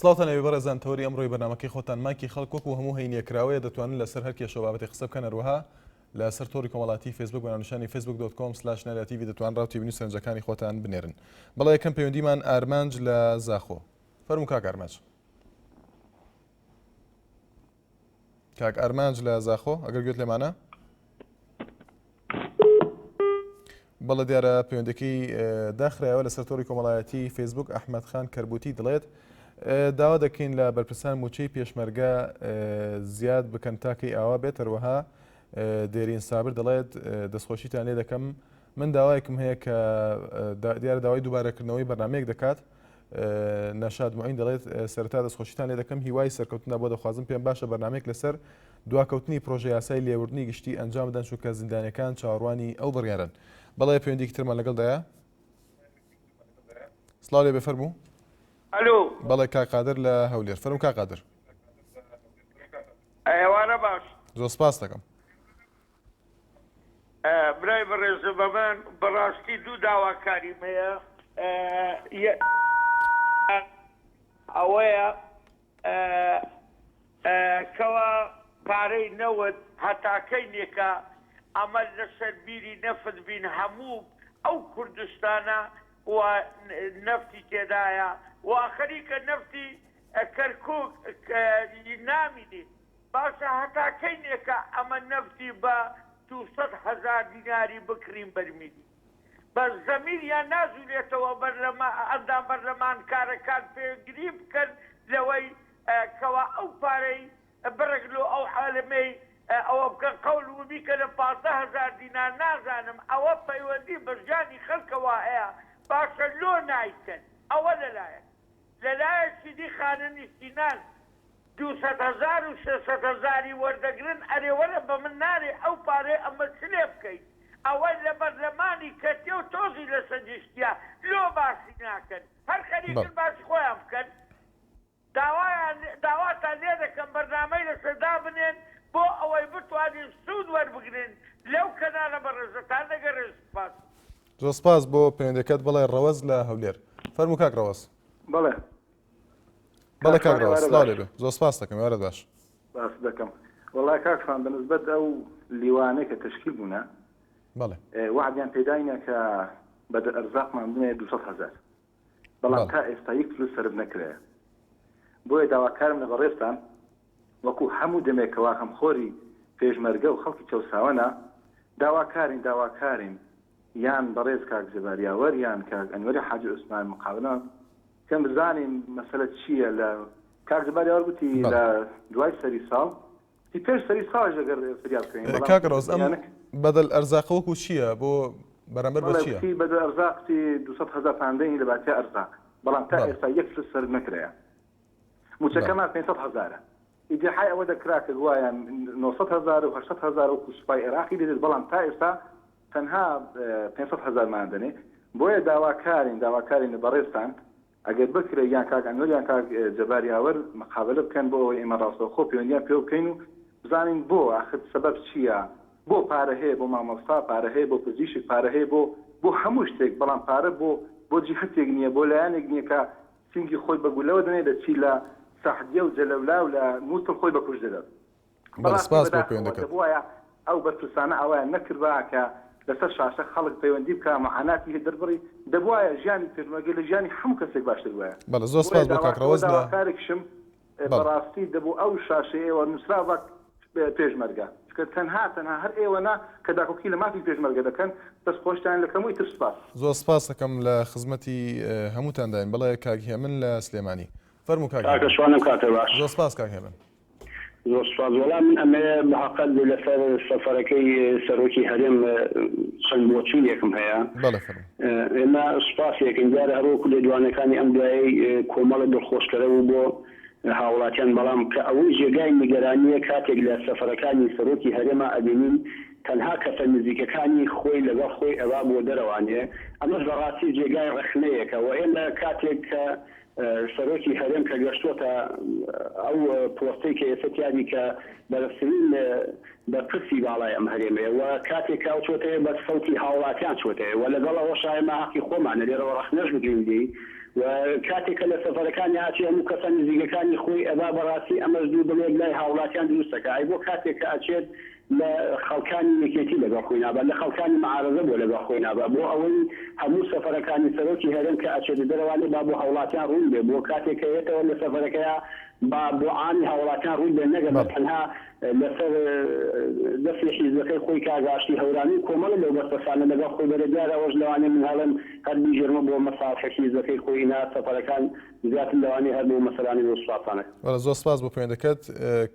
سڵاوتان بەڕێزان تەوەری ئەمڕۆی بەرنامەکەی خۆتان ماکی خەڵک وەکو هەموو هەینیەکراوەیە دەتوانن لەسەر هەر کێشە بابەتی قسە بکەن هەروەها لەسەر تۆڕی کۆمەڵاتی فیسبوک بەناونیشانی facebook.com/نەراتیڤی دەتوان ڕاوتیڤی و سەرنجەکانی خۆتان بنێرن. بەڵێ یەکەم پەیوەندیمان ئارمانج لە زاخۆ. فەرموو کاک ئارمانج. کاک ئارمانج لە زاخۆ ئەگەر گوێت لێمانە؟ بەڵێ دیارە پەیوەندەکەی داخرایەوە لەسەر تۆڕی کۆمەڵایەتی فیسبوک. ئەحمەد خان کەربوتی دەڵێت داوا دەکەین لە بەرپرسان موچەی پێشمەرگە زیاد بکەن تاکەی ئاوا بێت. هەروەها دێرین سابر دەڵێت دەستخۆشیتان لێ دەکەم، من داوایەکم هەیە کە دیارە داوای دووبارەکردنەوەی بەرنامەیەک دەکات. نەشاد معین دەڵێت سەرەتا دەستخۆشیتان لێ دەکەم، هیوای سەرکەوتندا بۆ دەخوازم، پێم باشە بەرنامەیەک لەسەر دواکەوتنی پرۆژە یاسای لێوردنی گشتی ئەنجام بدەن چونکە زیندانیەکان چاوەڕوانی ئەو بڕیارن. بەڵێ پەیوەندیەکی ترمان لەگەڵدایە. سڵاو لێ بفەرموو. ئەلۆ بەڵێ کاک قادر لە هەولێر. فەرموو کاک قادر. ئێوارە باش. زۆر سپاس دەکەم. برای بەڕێزە بە من بەڕاستی دوو داواکاریم هەیە. ئەوەیە کەوا پارەی نەوت هەتاکەینێکە ئەمە لەسەر بیری نەفت بین هەموو ئەو کوردستانە و نەفتی تێدایە و خەریکە نەفتی کەرکووک نامینێت باشە هەتاکەینێکە ئەمە نەفتی بە 200,000 دیناری بکرین بەرمیلی بە زەمیریان نازولێتەوە ئەندام بەرلەمانکارەکان پێگیری بکەن لەوەی کەوا ئەو پارەی بڕگلو ئەو عالمەی ئەوە بکەن قەول و بیکە لە 15,000 دینار نازانم ئەوە پەیوەندی بەرژانی خەڵکەوە هەیە باشە لۆ نایکەن ئەوە لەلایەکی دی خاننی سینان 200,000 و 600,000 وەردەگرن ئەرێوەرە بە من نارێ ئەو پارێ ئەمە چلێ بکەیت ئەوە لە بەرلەمانی کەتێ و تۆزی لە سەجشتیا لۆ باسی ناکەن هەر خەریکن باسی خۆیان بکەن داواتان لێ دەکەم بەرنامەی لەسەردا بنێن بۆ ئەوەی بتوانین سوود وەربگرن لەو کەنانە بەڕێزەتان دەگەڕێز سپاس. زۆر سپاس بۆ پەیوەندەکەت. بەڵێ ڕەوەز لە هەولێر. فەرموو کاک ڕەوەز. بەڵێ بەڵێ کاک ڕەوەز سڵاو لێ بێ. زۆر سپاس دەکەم وارە باش. باس دەکەم. وەڵای کاکفان بەنسبەت ئەو لیوانەی کە تشکیل بوونە بەڵێ وعدیان پێداینە کە بەدە ئەرزاقمان بنێ 200,000 بەڵام تا ئێستا یەک فلوس سەرف نەکرێ. بۆیە داواکارم لە بەڕێستان وەکو هەموو دەمێکەوە هەمخۆری پێشمەرگە و خەڵکی چەوساوەنە داواکارین یان بەڕێز کاک جەباریاوەر یان کاک ئەنوەری حاجی عوسمان مقابلان کەم بزانین مەسەلە چییە. لە کاک جەباریاوەر گوتی لە دوای سەری ساڵ پێش سەری ساڵ ئەگەر فریاد بکەین. کاک ڕەوەز ئەم بەدەل ئەرزاق وەکو چییە بۆ بەرامبەر بە چییە؟ بەدەل ئەرزاقی 200,000 پاندەی لە باتیا ئەرزاق بەڵام تا ئێستا یەک فلوس سەرف نەکرێ. موچەکەمان 500,000 ئیدیحای ئەوە دەکرا کە گوایان 900,000 و 800,000 و سوپای عێراقی دێت بەڵام تا ئێستا تەنها 500,000 مادەنێ. بۆیە داواکارین بەڕێستان ئەگەر بکرێ یان کاک ئەنوەر یان کاک جەباریاوەر مقابلە بکەن بۆ ئەوەی ئێمە ڕاستەوخۆ پەیوەندیان پێ بکەین و بزانین بۆ ئاخر سەبەب چییە، بۆ پارە هەیە بۆ مامۆستا پارە هەیە بۆ پزیشک پارە هەیە بۆ هەموو شتێک بەڵام پارە بۆ جیهەتێک نییە بۆ لایەنێک نییە کە سنگی خۆی بەگولەوە دەنێ دەچی لە سەحدیە و جەلەولا و لە مووسڵ خۆی بەکوژ دەدات. بۆیە ئەو بەرپرسانە ئەویان نەکردبا کە لەسەر شاشە خەڵک پەیوەندی بکە معاناتی دەربڕی دەبوایە ژیانی پێشمەرگە لە ژیانی هەموو کەسێک باشتر وایە. بەڵێ زۆر سپاس بۆ کاک ڕەوەز. داواکارێکشم بەڕاستی دەبوو ئەو شاشەیەوە نووسراوە پێشمەرگە کە تەنها هەر ئێوەنا کە داکۆکی لە مافی پێشمەرگە دەکەن دەست خۆشتان لە کەمووی تر سپاس. زۆر سپاس دەکەم لە خزمەتی هەمووتانداین. بەڵێ کاک هێمن لە سلێمانی. فەرموو کاک. کاکەشوانم کاتە باش. زۆر سپاس کاک هێمن. زۆر سپاس. وەڵام من ئەمەیە بەحەقەت لەسەر سەفەرەکەی سەرۆکی هەرێم چەند بۆچینێکم هەیە. بەڵێ فەرموو. ئێمە سوپاسێکین دیارە هەروەکو لێدوانەکانی ئەم دوایی کۆمەڵە دڵخۆشکەرە و بۆ هاوڵاتیان بەڵام کە ئەوەی جێگای نیگەرانیە کاتێک لە سەفەرەکانی سەرۆکی هەرێمە ئەبینین تەنها کەسە نزیکەکانی خۆی لەگەڵ خۆی ئەوا بۆ دەرەوانێ ئەمەش بەڕاستی جێگای ڕەخنەیەکە و ئێمە کاتێک کە سەرۆکی هەرێم کە گەشتوتە ئەو پۆستەی کە ئێستیانی کە بەرەفرین بە پرسی باڵای ئەم هەرێمەیە و کاتێک کاوچۆتەیە بە سەوتی هاوڵاتیان چۆتەیە و لەگەڵ ئەوە شایمە حەقی خۆمانە لێرەوە ڕەخنەش بگریندی و کاتێککە لە سەفەرەکانی هاچی هەموو کەسان نزیگەکانی خۆی ئەبا بەڕاستی ئەمەش دوو بڵێک لای هاوڵاتیان دروستەکە ئای بۆ کاتێککە ئەچێت لە خەڵکانی یەکێتی لەگەڵ خۆی نابە لە خەڵکانی معارەزە بۆ لەگەڵ خۆی نابە بۆ ئەوەی هەموو سەفەرەکانی سەرۆکی هەرێم کە ئەچێت دەرەوانێ با بۆ هاوڵاتیان ڕوون بێ بۆ کاتێککە هێتەوە لە سەفەرەکەیە با بۆ عامی هاوڵاتیان ڕوون بێ نەگە بە تەنها لەسەر دەستی حیزبەکەی خۆی کاگاشتی هەورانی کۆمەڵە لەو بەستەسانە لەگەڵ خۆی بەرە دیارە ئەوەش لەوانێ من هەڵم هەر بیژێرمە بۆ مەساڵحە حیزبەکەی خۆی نا سەفەرەکان زیاتر لەوانێ هەر بۆ مەسەلانی بۆ سوپاسانە. زۆر سپاس بۆ پەیوەندەکەت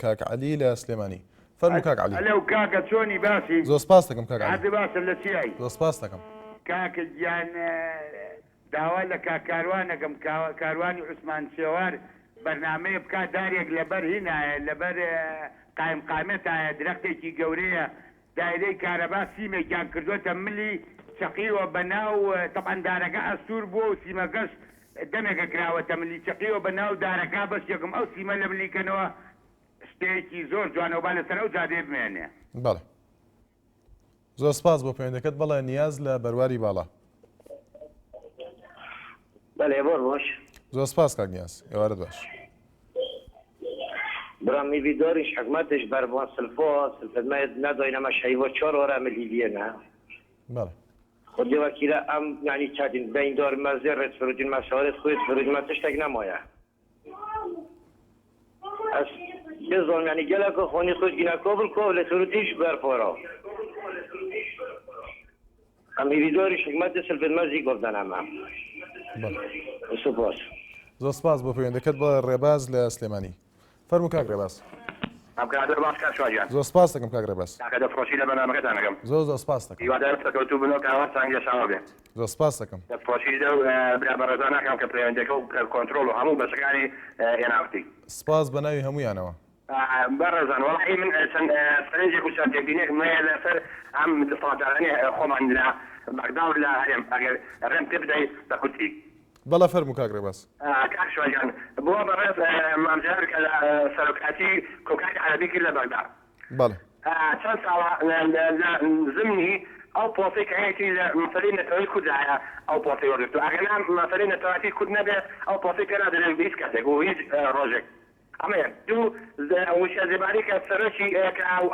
کاک عەلی لە سلێمانی. فەرموو کاک عەلی. ئەلەو کاکە چۆنی باسی؟ زۆر سپاس دەکەم کاک عەلی. عادی باسە لە چیایی؟ زۆر سپاس دەکەم. کاکە گیان داوا لە کاروانەکەم کاروانی عوسمان شێوار بەرنامەیە بکات دارێک لەبەر هینایە لەبەر قایم قامەتایە درەختێکی گەورەیە دایرەی کارەبا سیمێکیان کردوتە ملی چەقیوە بەناو تەبەن دارەکە ئەستور بووە و سیمەکەش دەمێکە کراوەتە ملی چەقیوە بەناو دارەکە بەس یەکم ئەو سیمە لە ملیکەنەوە شتێکی زۆر جوانەوە لەسەر ئەو جادێ بمێنێ. بەڵێ زۆر سپاس بۆ پەیوەندەکەت بەڵێ نیاز لە بەرواری باڵا. بەڵێ بۆ ڕۆژ زۆر سپاس کاک نیاز ئێوارە باش. برام میویدۆریش حکومتش بەربووە سلفۆ سلفەتمەیە نادۆینەمە شەیوە 4 هۆرە ملیڤێنە. بەڵێ خودی وەکیلە ئەم یعنی چاتین بین دۆر مەزێ ڕێت فرودین مەسەوەرێت خۆیت فرودمە تشتێک نەمایە. ئەس بێزۆم یعنی گەلەکە خۆنی خۆت گینا کۆبل کۆ لە فرودیش بەرپۆرەوە. ئەم میویدۆریش حکومەتی سلفەتمەزی گۆڤدەنامە. سوپاس. زۆر سپاس بۆ پەیوەندەکەت بڵێ ڕێباز لە سلێمانی. فەرموو کاک ڕێباز. ئەم کاتە باش کار شواجان. زۆر سپاس دەکەم کاک ڕێباز. کاکە دەفرۆشی لە بەرنامەکەتانەکەم. زۆر سپاس دەکەم. هیوادارم سەکەوتوو بنەوە کاوە سانگە شاوە بێ. زۆر سپاس دەکەم. دەفرۆشی لەو برا بەڕێزان ناکەم کە پەیوەندەکە و کۆنتڕۆڵ و هەموو بەشەکانی هێناوتی. سپاس بە ناوی هەموویانەوە. بەڕێزان وەڵی من چەند سەرنجێک و چەندێکبینێک مەیە لەسەر ئەم دەسەڵاتدارانی خۆمان لە بەغدا و لە هەرێم ئەگەر ڕێم پێ بدەیت بە کورتی. بەڵە فەرموو کاک ڕێباز. کاک شواجان بۆ بەڕێز مامجار کە لە سەرۆکاتی کۆکاری عەرەبی کرد لە بەغدا. بەڵێ. چەند ساڵە زمینی ئەو پۆسی کە هەیەی لە مەسەلەی نەتەوەی کوردایە ئەو پۆسی وەرگرتو ئەگەر مەسەلەی نەتەوەتی کورد نەبێ ئەو پۆسی پێ نادرێت هیچ کاتێک و هیچ ڕۆژێک. ئەمە دوو وشە زێباری کە سەرۆکی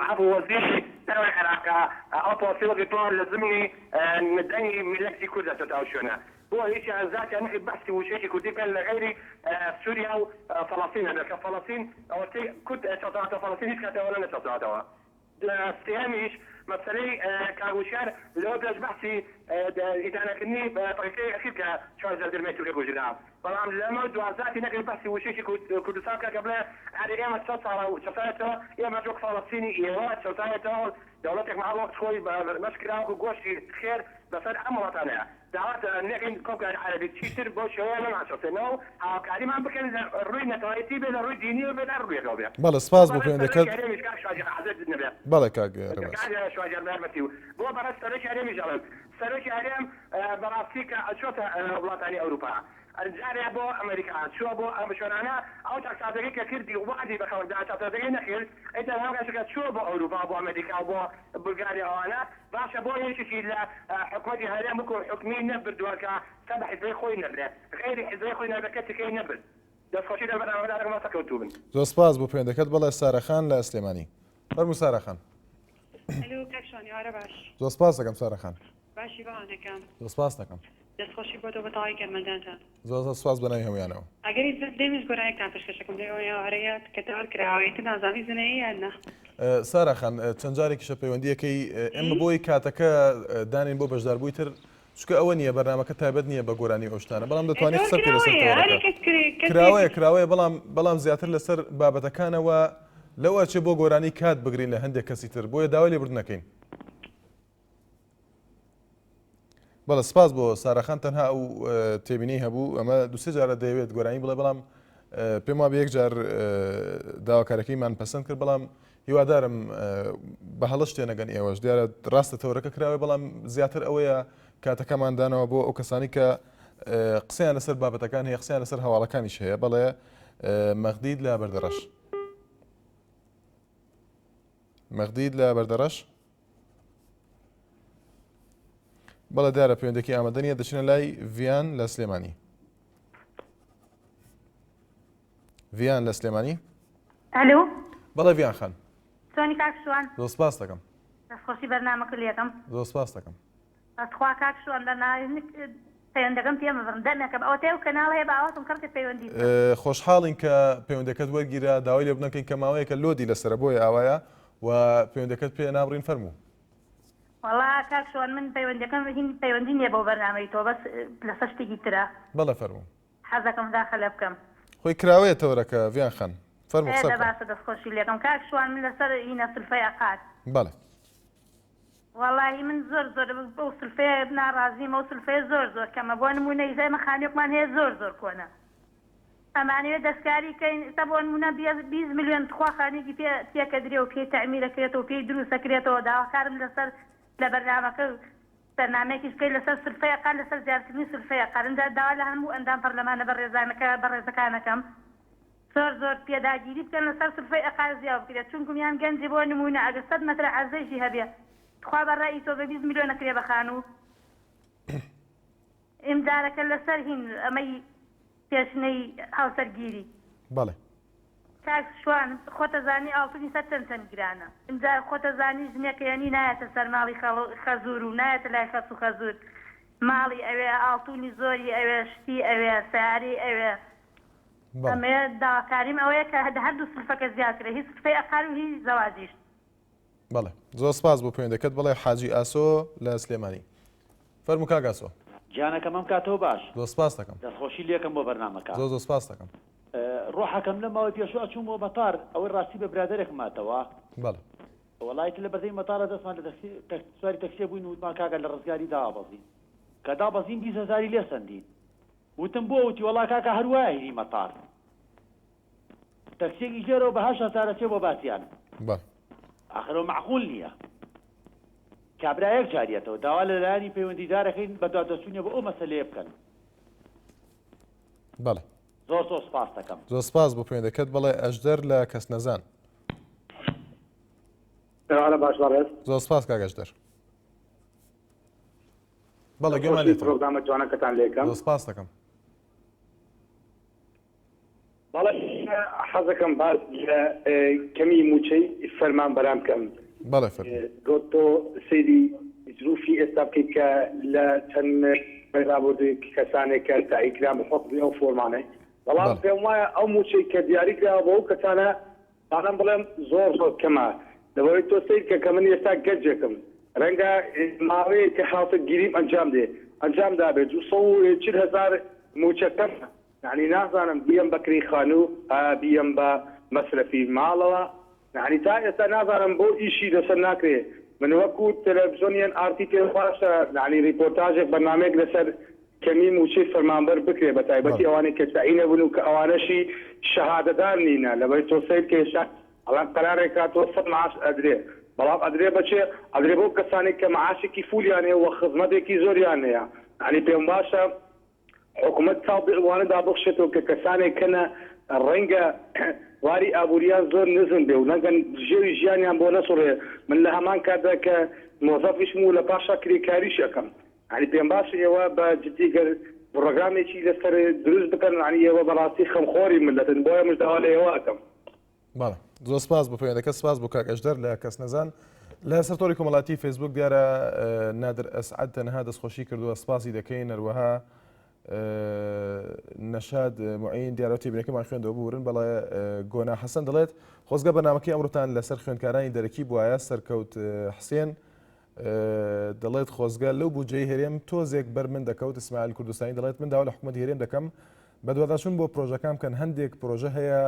عەفو وەزیری دەرەوەی عێراقا ئەو پۆسی وەرگرتووە لە زمینی دەنگی میلەتی کوردە تەتاو شوێنە. بۆ هیچ ئازاتیان نەکرد بەحسی وشەیەکی کوردی بکەن لە غەیری سووریا و فەڵەستین هەبێت کە فەڵەستین ئەوەی کورد چەسەڵاتە فەڵەستین هیچ کاتێوە نەچەسەڵاتەوە. سێهەمیش مەسەلەی کاروشار لەوە پێش بەحسی ئیدانەکردنی پڕێکەی ئەکرد کە 4 دەرمێ تورکە گوژرا بەڵام لەمە دوازاتی نەکرد بەحسی وشەیەکی کوردستان کە بڵێ ئەرێ ئێمە 4 ساڵە چەسایەتەوە ئێمە جۆک فەڵەستینی ئێوە چەسایەتەوە دەوڵەتێک مەحەڵوەقت خۆی مەشکراوە و گۆشتی خێر بەسەر ئەم وڵاتانەیە. داوات نەکەین کۆکاری عەرەبی چیتر بۆ شێوەیە نەماچەسێنەوە هاوکاریمان بکەن لە ڕووی نەتەوەیەتی بێ لە ڕووی دینی و بێ لە ڕوویەکەوە بێ. بەڵێ سپاس بۆ پەیوەندەکەت. بەڵێ کاک ڕێباز. بۆ بەڕێز سەرۆکی هەرێمی ژەڵم سەرۆکی هەرێم بەڕاستی کە ئەچۆتە وڵاتانی ئەوروپا جارێ بۆ ئەمریکا چووە بۆ ئەم شوێنانە ئەو تاکساتەکەی کە کردی و وعدی بە خەڵکدا چاتەکەی نەخێت ئیتر هەڵگەشەکە چووە بۆ ئەوروپا بۆ ئەمریکا بۆ بولگاریا ئەوانە باشە بۆ یەکێکی لە حکومەتی هەرێم بکو حکمی نەبردووە کە سەد حیزبەی خۆی نەبرێ غەیری حیزبەی خۆی نەبێ کەسێکی نەبرد. دەستخۆشی لە بەرنامەدارەکەمە سەکەوتوو بن. زۆر سپاس بۆ پەیوەندەکەت بەڵێ سارەخان لە سلێمانی. فەرموو سارەخان. هەلو کاکشانی ئارە باش. زۆر سپاس دەکەم سارەخان. باشی بەهانەکەم. زۆر سپاس دەکەم. دەستخۆشی بۆ تۆ بەتەواوی گەرمەندانتان. زۆر سپاس بە ناوی هەموویانەوە. ئەگەری دەمێش گۆرانێکتان پێشکەشەکەم لێوەیەوارەیەت کە تەوار کراوەیەتە نازانی زنەیە یان نە؟ سارەخان چەند جارێکیشە پەیوەندیەکەی ئێمە بۆی کاتەکە دانین بۆ بەشداربووی تر چکە ئەوە نییە بەرنامەکە تایبەت نییە بە گۆرانی ئەوشتانە بەڵام دەتوانێت قسە بکەیت لەسەر کراوەیە بەڵام زیاتر لەسەر بابەتەکانەوە لەوە چێ بۆ گۆرانی کات بگرین لە هەندێک کەسی تر بۆیە داوای لێبوردن نەکەین. بەڵێ سپاس بۆ سارەخان تەنها ئەو تێبینی هەبوو ئەمە دوسێ جارە دەیەوێت گۆرانی بڵێ بەڵام پێم وابێ یەک جار داواکارەکەیمان پەسەند کرد بەڵام هیوادارم بە هەڵەش تێنەگەن ئێوەش دیارە ڕاستە تەورەکە کراوێ بەڵام زیاتر ئەوەیە کاتەکەمان دانەوە بۆ ئەو کەسانی کە قسەیان لەسەر بابەتەکان هەیە قسەیان لەسەر هەواڵەکانیش هەیە. بەڵێ مەغدید لە بەردەڕەش. مەغدید لە بەردەڕەش. بەڵێ دیارە پەیوەندێکی ئامادەنیە دەچنە لای ڤیان لە سلێمانی. ڤیان لە سلێمانی ئەلو بەڵێ ڤیان خان چۆنی کاک شوان زۆر سپاس دەکەم دەستخۆشی بەرنامەکە لێکم زۆر سپاس دەکەم ئەخوا کاک شوان لە پەیوەندەکەم پێمە بڕن دەمێکم ئەو تێو کەناڵ هەیە باوەتم کەڵکە پەیوەندی خۆشحاڵین کە پەیوەندەکەت وەرگیرە داوای لێ بنەکەین کە ماوەیەکە لۆدی لەسرە بۆیە ئاوایە و پەیوەندەکەت پێ نابڕین فەرموو وەڵا کاک شوان من پەیوەندەکەم هین پەیوەندی نییە بۆ بەرنامەی تۆ بەس لەسەر شتێکی ترە بەڵێ فەرموو حەزەکەم داخەلە بکەم خۆی کراوەیەتەوەرەکە ڤیان خان فەرموو قسە بکە. باشە دەستخۆشی لێکم کاک شوان من لەسەر هینە سلفەی ئەقات بەڵێ وەڵاهی من زۆر بەو سلفەیە ناڕازیمە و سلفەیە زۆر کەمە بۆ نمونەی زەمە خانیۆکمان هەیە زۆر کۆنە ئەمانەوێت دەستکاریکەین تا بۆ نمونە 20 میلیۆن خواخانێکی پێکەدرێ و پێی تەعمیرەکرێتەوە پێی دروستەکرێتەوە داواکارم لەسەر لە بەرنامەکە بەرنامەیەکیش بکەین لەسەر سلفەی ئەقات لەسەر زیادکردنی سلفەی ئەقات داوا لە هەموو ئەندام پەرلەمانە بەڕێزەکانەکەم زۆر پێداگیری بکەن لەسەر سلفەی ئەقات زیاو بکرێت چونکە میان گەنجی بۆ نمونە ئەگەر 100 مەتر عەرزەیشی هەبێ خوا بەڕای تۆ بە 20 میلیۆنە کرێ بەخان و ئیمدارەکە لەسەر هین ئەمەی پێشنەی هاوسەرگیری بەڵێ کاک شوان خۆتەزانی ئاڵتونی سەر چەند گرانە ئیمجا خۆتەزانی ژنێکەیەنی نایەتە سەر ماڵی خەزور و نایەتە لای خەس و خەزور ماڵی ئەوێ ئاڵتونی زۆری ئەوێ شتی ئەوێ سیاری ئەوێ ئەمێ داواکاریم ئەوەیە کە هەردوو سلفەکە زیادکرێ هیچ سلفەی ئەقار و هیچ زەواجیش بەڵێ زۆر سپاس بۆ پەیوەندەکەت بڵێ حاجی ئاسۆ لە سلێمانی فەرموو کاک ئاسۆ جانەکەمەم کاتەوە باش زۆر سپاس دەکەم دەستخۆشی لێکم بۆ بەرنامەکە زۆر سپاس دەکەم ڕۆحەکەم لە ماوەی پێشوە چوون بۆ بەتار ئەوەی ڕاستی بە برادێکم ماتەوە بەڵێ وەڵایت لە بەردەی مەتارە دەستمان لە سواری تەکسیە بووین وتمان کاکە لە ڕزگاری دابەزین کە دابەزین 20,000 لێ سەندین وتم بۆ وتی وەڵا کاکە هەروایە هیری مەتار تەکسیێکی ژێرەوە بە 8,000 چێ بۆ باسییان ئاخرەوە معقول نییە کابرایەک جاریەتەوە داوا لە لایانی پەیوەندیدارەکەین بە دوادەچوونیە بۆ ئەو مەسەلەیە بکەن بەڵێ زۆر سپاس دەکەم زۆر سپاس بۆ پەیوەندەکەت بڵێ ئەژدەر لە کەسنەزان باش بەڕێز زۆر سپاس کاک ئەژدەر بەڵێ گوێمان لێتەوە پرۆگرامە جوانەکەتان لێکەم زۆر سپاس دەکەم بەڵێ حەزەکەم باز لە کەمی موچەی فەرمان بەرام بکەم بەڵێ فەرموو تۆ سەیری ظروفی ئێستا بکەیت کە لە چەند ڕابردووی کەسانێک کە تاییکرا بەخۆ ئەو فۆرمانەی بەڵام پێم وایە ئەو موچەی کە دیاریکراوە بۆ ئەو کەسانە داڵم بڵێم زۆر کەمە لەبەرەوەی تۆ سەیر کە من ئێستا گەنجێکم ڕەنگە ماوەیەکی هاوسەرگیریم ئەنجام دابێت 240,000 موچەکەم يعني نازانم بيم بكري خانو بيم با مصرفي مالوا يعني تا اسا نازانم بو شيء لسر ناكري من وكو تلفزيونيان ارتي تي باشا يعني ريبورتاج برنامج لسر كمي موشي فرمانبر بكري بتايبتي اواني كتاينه بنو كاوانا شي شهاده دار نينا لبي توسيد كيشا على قرار كاتو معاش ادري بلاب ادري بچي ادري بو كساني كمعاش كيفول يعني وخدمتي كي زور يعني بيم باشا حکومت تابع وانه دا بخشتو که کسانی کنه رنگا واری ابوریان زور نزن به ولنگن جوی جیانیان بو نصره من لهمان کرده که موظفش مو لپاشا کاری شکم يعني بين باش ايوا بجدي برنامج شي لسر دروز بكن يعني ايوا براسي خمخوري ملتن بويا مش داوله ايوا كم بله زۆر سپاس بۆ پەیوەندەکە سپاس بۆ کاک ئەژدەر لە کەسنەزان لە سەرۆری کۆمەڵاتی فیسبوک دیارە نادر ئەسعەد تەنها دەستخۆشی کردووە سپاسی دەکەین هەروەها نەشاد معین دیارەتی بینەکەمان خوێندەوە بورن بەڵێ گۆنا حەسەن دەڵێت خۆزگە بەرنامەکەی ئەمڕۆتان لەسەر خوێندکارانی دەرەکی بووایە سەرکەوت حسێن دەڵێت خۆزگە لەو بودجەی هێرێم تۆزێک بەر من دەکەوت ئیسماعیل کوردستانی دەڵێت من داوا لە حکوومەت هێرێم دەکەم بە دوواداچوون بۆ پرۆژەکان کەن هەندێک پرۆژە هەیە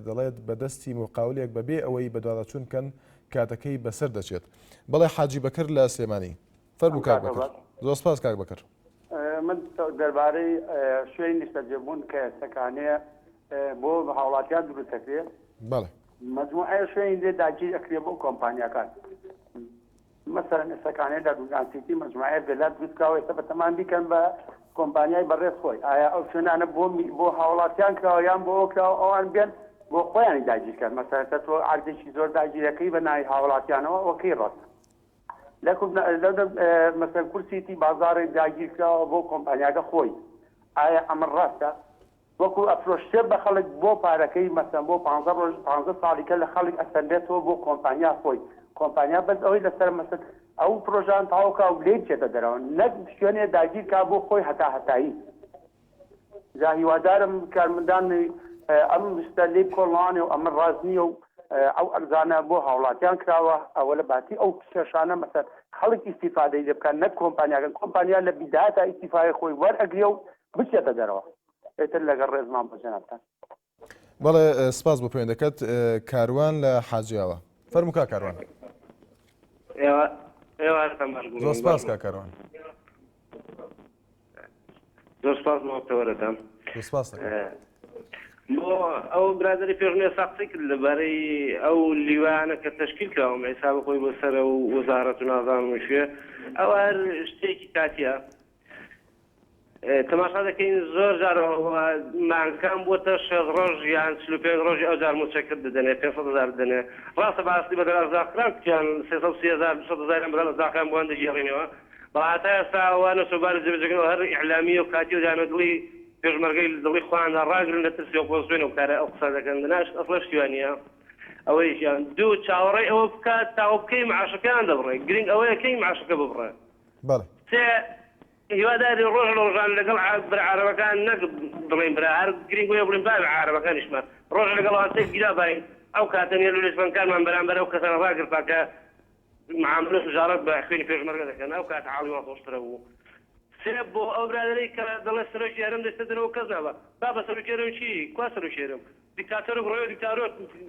دەڵێت بەدەستی مقاولێک بەبێ ئەوەی بە دوواداچوون کەن کاتەکەی بەسەر دەچێت بەڵێ حاجی بەکر لە سلێمانی فەرموو کاک بەکر زۆر سپاس کاک بەکر من دەربارەی شوێنی نیشتەجێبوون کە سەکانەیە بۆ هاوڵاتیان دروست دەکرێت بەڵێ مجموعە شوێنی لێ داگیر ئەکرێ بۆ کۆمپانیاکان مەسەرەن سەکانەیە لە دوگانسیتی مجموعە بێلات دروستکراوە ئێستا بەتەمان بیکەن بە کۆمپانیای بەڕێز خۆی ئایا ئەو شوێنانە بۆ هاوڵاتیان کراوە یان بۆ کراوە ئەوان بێن بۆ خۆیانی داگیرکەن مەسەرەتە تۆ عەرزێکی زۆر داگیرەکەی بە ناوی هاوڵاتیانەوە ئۆکەی ڕەت مثلا کورسیتی بازاری داگیرکراوە بۆ کۆمپانیاکە خۆی ئایا ئەمە ڕاستە وەکو ئەفرۆشتێ بە خەڵک بۆ پارەکەی مەسەن بۆ 15 ساڵیکە لە خەڵک ئەسەندێتەوە بۆ کۆمپانیا خۆی کۆمپانیا بەس ئەوەی لەسەر مەسەن ئەو پرۆژان تاوکە و لێ چێتە دەرەوە نەک شوێنێ داگیر کا بۆ خۆی هەتایی جا هیوادارم کارمەندان ئەم شتە لێ کۆڵوانێ و ئەمە ڕاست نییە و ئەو ئەرزانە بۆ هاوڵاتیان کراوە ئەوە لە باتی ئەو کێشانە مەسەر خەڵک ئیسیفادەی لێ بکەن نەک کۆمپانیاکەن کۆمپانیا لە بیداەتە ئیسیفای خۆی وەرئەگرێ و بچێتە دەرەوە ئێتر لەگەڵ ڕێزمان بەجەنابتان بەڵێ سپاس بۆ پەیوەندەکەت کاروان لە حاجیاوە فەرموو کا کاروان زۆر سپاس کا کاروان زۆر سپاس ماوەتەوەرەتان سپاس بۆ ئەو برادری پێشنێ ساقسی کرد لەبارەی ئەو لیوانە کە تەشکیل کراوە حساب خۆی بەسەرە و وەزارەت و نازانم شوێ ئەو هەر شتێکی کاتیە تەماشا دەکەین زۆر جارەوە مانکان بۆتە 6 ڕۆژ یان 45 ڕۆژی ئەو جار موچەکرد دەدەنێ 500,000 دەنێ ڕاستە باستی بە دەرازاقران کیان 330,000 بەرە زاقیان بۆیان دەگێڕینەوە بەڵام هەتا ئێستا ئەوانە سوبارە جێبەجێکردنەوە هەر ئیعلامی و کاتی و دانەدڵی پێشمەرگەی دڵی خۆیاندا ڕاگرن لە ترسی ئۆپۆزیسیۆن و کارە ئەو قسە دەکەن بناش ئەسڵە شتیوانیە ئەوەیشیان دوو چاوەڕێی ئەوە بکات تاوە بکەی معاشەکەیان دەبڕێ گرنگ ئەوەیە کەی معاشەکە ببڕێ سێ هیواداری ڕۆژ ڕۆژان لەگەڵ عربەکان نەک بڵێن برا هەر گرنگ وێ بڵێن باوی عربەکانیشمان ڕۆژ لەگەڵەوە تێک گیرا باین ئەو کاتەنیە لە لێسبەنکانمان بەرامبەر ئەو کەسانە ڕاگرتا کە معاملە سوژارەت بە خوێنی پێشمەرگە دەکەن ئەو کات حاڵیوان خۆشترە بوو سێ بۆ ئەو برادەرەی کە دەڵێ سەرۆکی هەرم دەستە دەرەوە کەس نابە با بە سەرۆکی هەرم چی کوا سەرۆکی هەرم دیکتاتۆر بڕۆی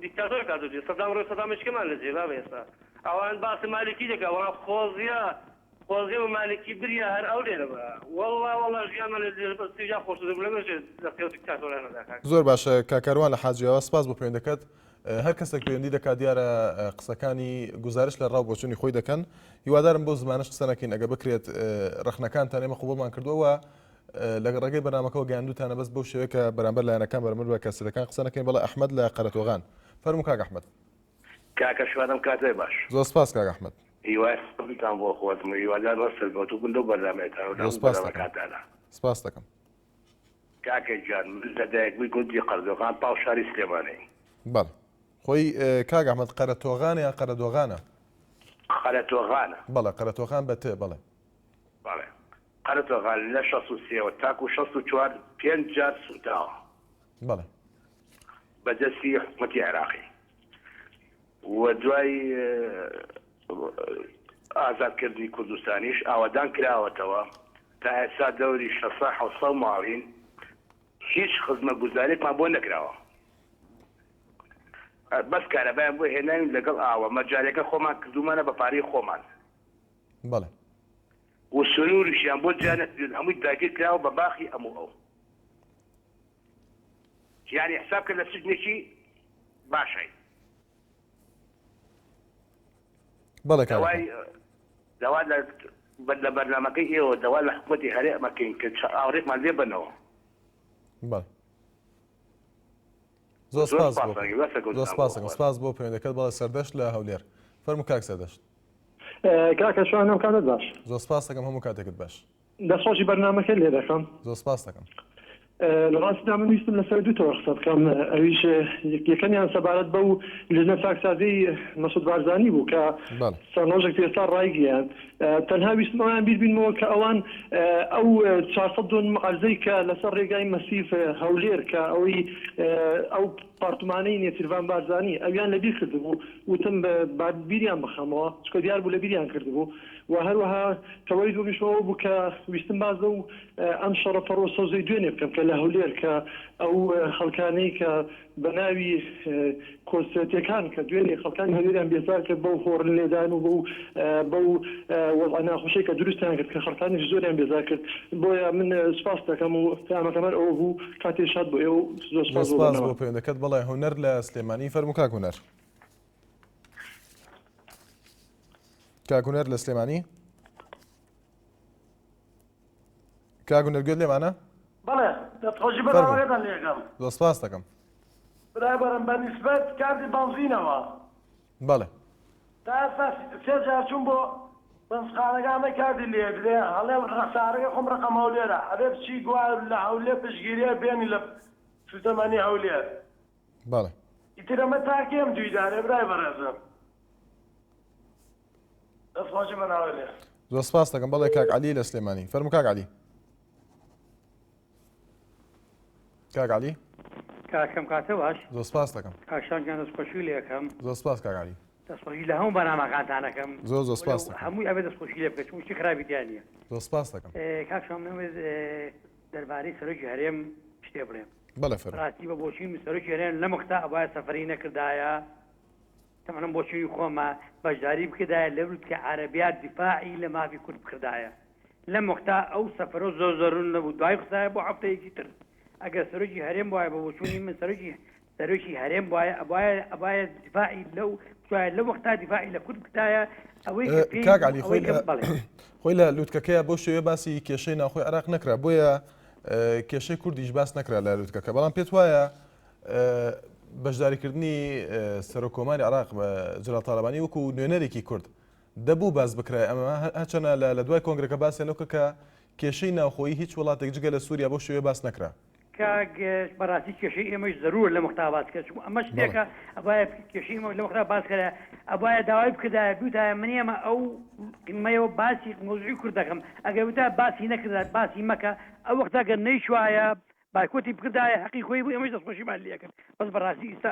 دیکتاتۆر کاتۆ سەدام ڕۆی سەدامشکەمان لە جێ بابە ئێستا ئەوان باسی مالکی دەکە وەڵام خۆزیە و مالکی بریە هەر ئەو لێرە بە وەڵا ژیانمان لە سیجا خۆشتر بڵێ دەقێ دیکتاتۆرانە داکات زۆر باشە کاکاروان لە حاجیاوە سپاس بۆ پەیوەندەکەت هەر کەسێک پەیوەندی دەکات دیارە قسەکانی گزارش لە ڕاو بۆچوونی خۆی دەکەن هیوادارم بۆ زمانش قسە نەکەین ئەگە بکرێت ڕخنەکانتان ئێمە قوبڵمان کردووە لە ڕێگەی بەنامەکەەوە گەیاندوتانە بەس بەو شێوەیە کە بەرامبەر لایەنەکان بەرامبەر بە کەسەکان قسە نەکەین بەڵێ ئەحمەد لە قەرەتۆغان فەرموو کاک ئەحمەد کاکە شوادەم کاتێ باش زۆر سپاس کاک ئەحمەد هیوایتان بۆ خۆتم هیوادار ڕەسەر بۆ تو بن و بەردامێتان سپاس دەکەم کاکە جان لەدایک بووی گوندی قەرەتۆغان پاو شاری سلێمانەی بەڵێ خۆی کاک ئەحمەد قەرەتۆغانە یا قەرەدۆغانە قەرەتۆغانە بەڵێ قەرەتۆغان بە تێ بەڵێ بەڵێ قەرەتۆغان لە 63 تاکو 64 5 جار سوتاوە بەڵێ بەدەستی حکوومەتی عێراقی و دوای ئازادکردنی کوردستانیش ئاوادان کراوەتەوە تا ئێستا دەوری 600 ماڵین هیچ خزمە گوزارێکمان بۆ نەکراوە بەس کارەبایان بۆ هێناوین لەگەڵ ئاوە مەجارێکە خۆمان کردومانە بە پارەی خۆمان بەڵێ و سنووریشیان بۆ جانەت هەمووی داگیر کراوە بە باخی ئەموو ئەو یعنی حساب کرد لە سجنێکی باشای بەڵێ داوا لە بەرنامەکەی ئێوە داوا لە حکوومەتی هەرێمەکەین کە ئاوڕێکمان لێ بنەوە بەڵێ زۆر سپاس بۆ پەیوەندەکەت بەڵێ سەردەشت لە هەولێر فەرموو کاک سەردەشت کاکە شوانم کاتت باش زۆر سپاس دەکەم هەموو کاتێکت باش دەستخۆشی بەرنامەکە لێ دەکەم زۆر سپاس دەکەم لە ڕاستیدا من ویستم لەسەر دووتەوە قسە بکەم ئەویش یەکەمیان سەبارەت بەو لەژنە چاکسازی مەسعود بارزانی بوو کە سەرنۆژێک ئێستا ڕایگەیان تەنها ویستم ئەویان بیر بینەوە کە ئەوان ئەو 400 معالزەی کە لەسەر ڕێگای مەسیف هەولێر کە ئەوەی ئەو پارتمانەی نێچیروان بارزانی ئەویان لەبیر کردبوو وتم بیریان بخەمەوە چکە دیار بوو لە بیریان کردبوو و هەروەها کەوەی دومیشەوە بوو کە ویستم بازە و ئەم شەڕەپەڕۆ سەوزەی دوێنێ بکەم کە لە هەولێر کە ئەو خەڵکانەی کە بە ناوی کۆستێتەکان کە دوێنێ خەڵکانی هەولێریان بێزار کرد بەو هۆڕن لێدان و بەو وەڵعە ناخۆشەی کە دروستیان کرد کە خەڵکانیش زۆریان بێزار کرد بۆیە من سپاس دەکەم و پامەکەمان ئەوە بوو کاتێ شاد بۆ ئێوە زۆر سپاس بۆ پەیوەندەکەت بەڵێ هونەر لە سلێمانی فەرموو کاک هونەر کاک هونەر لە سلێمانی کاک هونەر گوێت لێمانە بەڵێ دەستخۆشی بەراوەکەتان لێەکەم زۆر سپاس دەکەم برابەرم بە نیسبەت کاردی بەنزینەوە بەڵێ تا ئێستا سێ جار چوون بۆ بەنزخانەکانە کاردی لێ بدێ هەڵێ ڕەسارەکە خۆم ڕقەمەوە لێرە هەبێ بچی گوار لە هەولێر پشگیریە بێنی چوتەمانی هەولێر بەڵێ ئیتر ئەمە تاکێم دویدارێ برای بەڕێزم دەستخۆشی بەناوێ زۆر سپاس دەکەم بەڵێ کاک عەلی لە سلێمانی فەرموو کاک عەلی کاک عەلی کاکەم کاتە باش زۆر سپاس دەکەم کاکشانگیان دەستخۆشی لێ یەکەم زۆر سپاس کاک عەلی دەستخۆشی لە هەموو بەنامەکانتانەکەم زۆر سپاس دەکەم هەمووی ئەوێ دەستخۆشی لێ بکەیت چون شتی خراپیان نییە زۆر سپاس دەکەم کاکشان نەوێت دەربارەی سەرۆکی هەرێم شتێ بڵێم بەڵێ فەرموو ڕاستی بە بۆچین سەرۆکی هەرێم لە مەختا ئەوایە سەفەری نەکردایە تەمەنم بۆچووی خۆمە بەشداری بکردایە لە ولکە عەرەبیات دیفاعی لە مافی کورد بکردایە لە مەختا ئەو سەفەرۆ زۆر زۆرون نەبوو دوای قسایە بۆ هەفتەیەکی تر ئەگەر سەرۆکی هەرێم وایە بە بۆچوونی من سەرۆکی هەرێم وایە ئەبایە دیفاعی لەو لە وەختا دیفاعی لە کورد بکردایە ئەوەی کاک عەلی خۆی لە لووتکەکەیە بۆ شێوێ باسی کێشەی ناوخۆی عێراق نەکرا بۆیە کێشەی کوردیش باس نەکرا لە لووتکەکە بەڵام پێت وایە بەشداریکردنی سەرۆکۆماری عێراق بە جەنەرال تاڵەبانی وەکو نوێنەرێکی کورد دەبوو باس بکرای ئەمە هەرچەنە لە دوای کۆنگرەکە باسیان لەوکە کە کێشەی ناوخۆیی هیچ وڵاتێک جگە لە سووریا بۆ شێوێ باس نەکرا کاک بەڕاستی کێشەی ئێمەش زەرور لە مەختا باس کرد ئەمە شتێکە ئەبایە کێشەی لە مەختا باس کرا ئەبایە داوای بکردایە بیوتایە من ئێمە ئەو قمەیەوە باسی مۆزوعی کورد دەکەم ئەگەر وتە باسی نەکرد باسی مەکە ئەو وەختا گەر نەیشوایە باکۆتی بکردایە حەقی خۆی بوو ئێمەش دەستخۆشیمان لێکرد بەس بەڕاستی ئێستا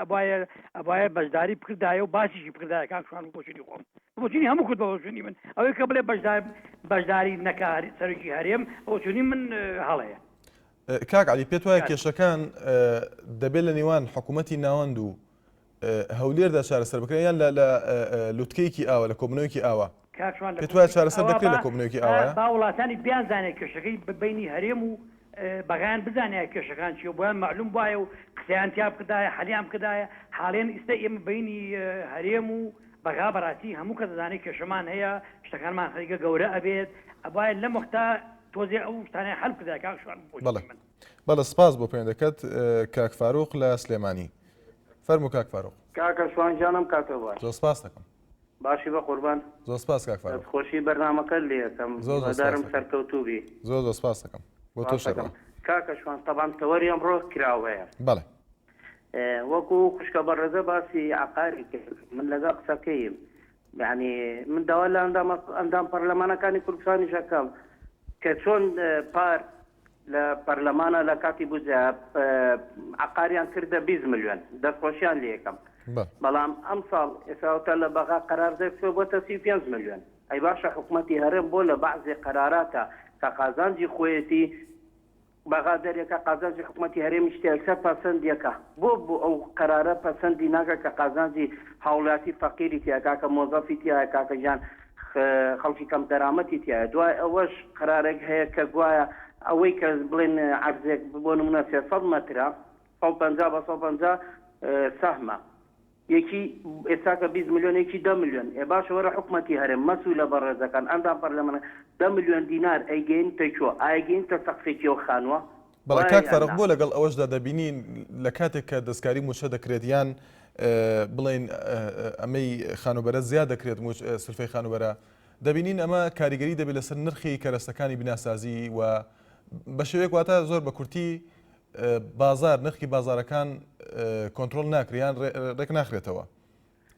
ئەبایە بەشداری بکردایە و باسیشی بکردایە کاکشان و بۆچوونی خۆم بۆچوونی هەموو کورد بەبۆچوونی من ئەوەی کە بڵێ بەشداری نەکاری سەرۆکی هەرێم بۆچوونی من هەڵەیە کاک عەلی پێت وایە کێشەکان دەبێت لە نێوان حکوومەتی ناوەند و هەولێردا چارەسەر بکرێن یان لە لووتکەیەکی ئاوە لە کۆبنەوەیەکی ئاوە پێت وایە چارەسەر دەکرێت لە کۆبنەوەیەکی ئاوە با وڵاتانی بیانزانێت کێشەکەی بینی هەرێم و بەغیان بزانێت کێشەکان چیە بۆیان معلوم وایە و قسەیان تیا بکردایە حەلیان بکردایە حاڵێن ئێستا ئێمە بینی هەرێم و بەغا بەڕاستی هەموو کە دەزانێت کێشەمان هەیە شتەکانمان خەریکە گەورە ئەبێت ئەبایە لە مەختا تۆزێ ئەو شتانەی هەڵ بکردایە کاکشان بەڵێ سپاس بۆ پەیوەندەکەت کاک فاروق لە سلێمانی فەرموو کاک فاروق کاکە شوانجانم کاتە باش زۆر سپاس دەکەم باشی بە قوربان زۆر سپاس کاک فاروق خۆشی بەرنامەکە لێ یەکەم زۆردارم سەرکەوتوبی زۆر سپاس دەکەم بۆ تۆ شەرم کاکە شوان تەبان تەوەری ئەمڕۆ کراوەیە بەڵێ وەکو خوشکە بەڕێزە باسی عقاری کرد من لەگەڵ قسەکەیم یعنی من داوا لە ئەندام پەرلەمانەکانی کوردستانی شەکەم کە چۆن پار لە پەرلەمانە لە کاتی بووجە عقاریان کردە 20 ملیۆن دەستخۆشیان لێ یەکەم بەڵام ئەم ساڵ ئێساوتە لە بەغا قەرار دەکرێت بۆتە 35 ملیۆن ئەی باشە حکوومەتی هەرێم بۆ لە بەعزێ قەراراتە کە قازانجی خۆیەتی بەغا دەرێکە قازانجی حکوومەتی هەرێمی شتێکسە پەسەندیەکە بۆ ئەو قەرارە پەسەندی ناکە کە قازانجی هاوڵاتی فەقیری تیاکا کە مۆزەفی تایە کاکە ژیان خەڵکی کەم دەرامەتی تایە دوای ئەوەش قەرارێک هەیە کە گوایە ئەوەی کە بڵێن عەرزێک بۆ نمونە 300 مەترە 150 بە 150 سەهمە یەکی ئێستا کە 20 ملیۆن یەکی 10 ملیۆن ێ باشە وەرە حکوومەتی هەرێم مەسوولە بەڕێزەکان ئەندام پەرلەمانە 10 ملیۆن دینار ئەیگەینتە کوێ ئاگەینتە سەقفێکی و خانوە بەڵێ کاک فەرق بۆ لەگەڵ ئەوەشدا دەبینین لە کاتێک کە دەستکاری موچە دەکرێت یان بڵێن ئەمەی خانوبەرە زیاد دەکرێت سرفەی خانوبەرە دەبینین ئەمە کاریگەری دەبێت لەسەر نرخی کەرەستەکانی بیناسازی و بە شێوەیەک واتە زۆر بە کورتی بازار نرخی بازارەکان کۆنتترۆل ناکریان ڕێک ناخرێتەوە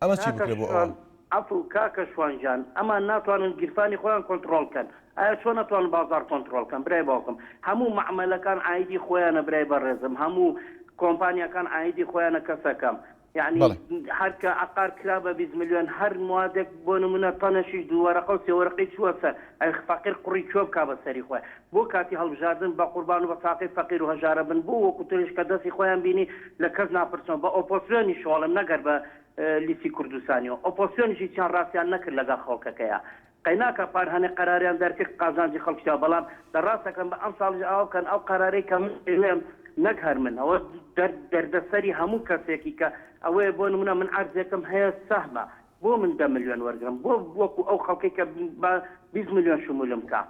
ئەمە چی بکرێت بۆ ئەوە ئەفو کاکە شوانجان ئەمان ناتوانن گیرفانی خۆیان کۆنتترۆلکەن ئایا چۆن ناتوانن بازار کۆنتترۆلکەن برای باوکم هەموو معاملەکان ئایدی خۆیانە برای بەڕێزم هەموو کۆمپانیەکان ئایدی خۆیانە کەسەکەم یعنی هەرکە عقار کرا بە 20 ملیۆن هەر موادێک بۆ نمونە تەنەشی دووەرەقە و سێوەرەقەی چووە سەر ئەی فەقیر قوڕی کوێ بکا بە سەری خۆی بۆ کاتی هەڵبژاردن بە قوربان و بە ساقی فەقیر و هەژارە بن بۆ وەکو تریش کە دەستی خۆیان بینی لە کەس ناپرسن بە ئۆپۆسیۆنی شۆڵم نەگەر بە لیسی کوردستانیەوە ئۆپۆسیۆنیشی چیان ڕاستیان نەکرد لەگەڵ خەڵکەکەیە قەیناکە پار هەنێ قەراریان دەرکرد قازانجی خەڵکیدا بەڵام دەڕاستەکەم بە ئەم ساڵ ئاو بکەن ئەو قەرارەی کە من نەک هەر من ئەوە دەردەسەری هەموو کەسێکی کە ئەوەیە بۆ نمونە من عەرزێکم هەیە سەهمە بۆ من 10 ملیۆن وەرگرم بۆ وەکو ئەو خەڵکی کە 20 ملیۆن شمولم کا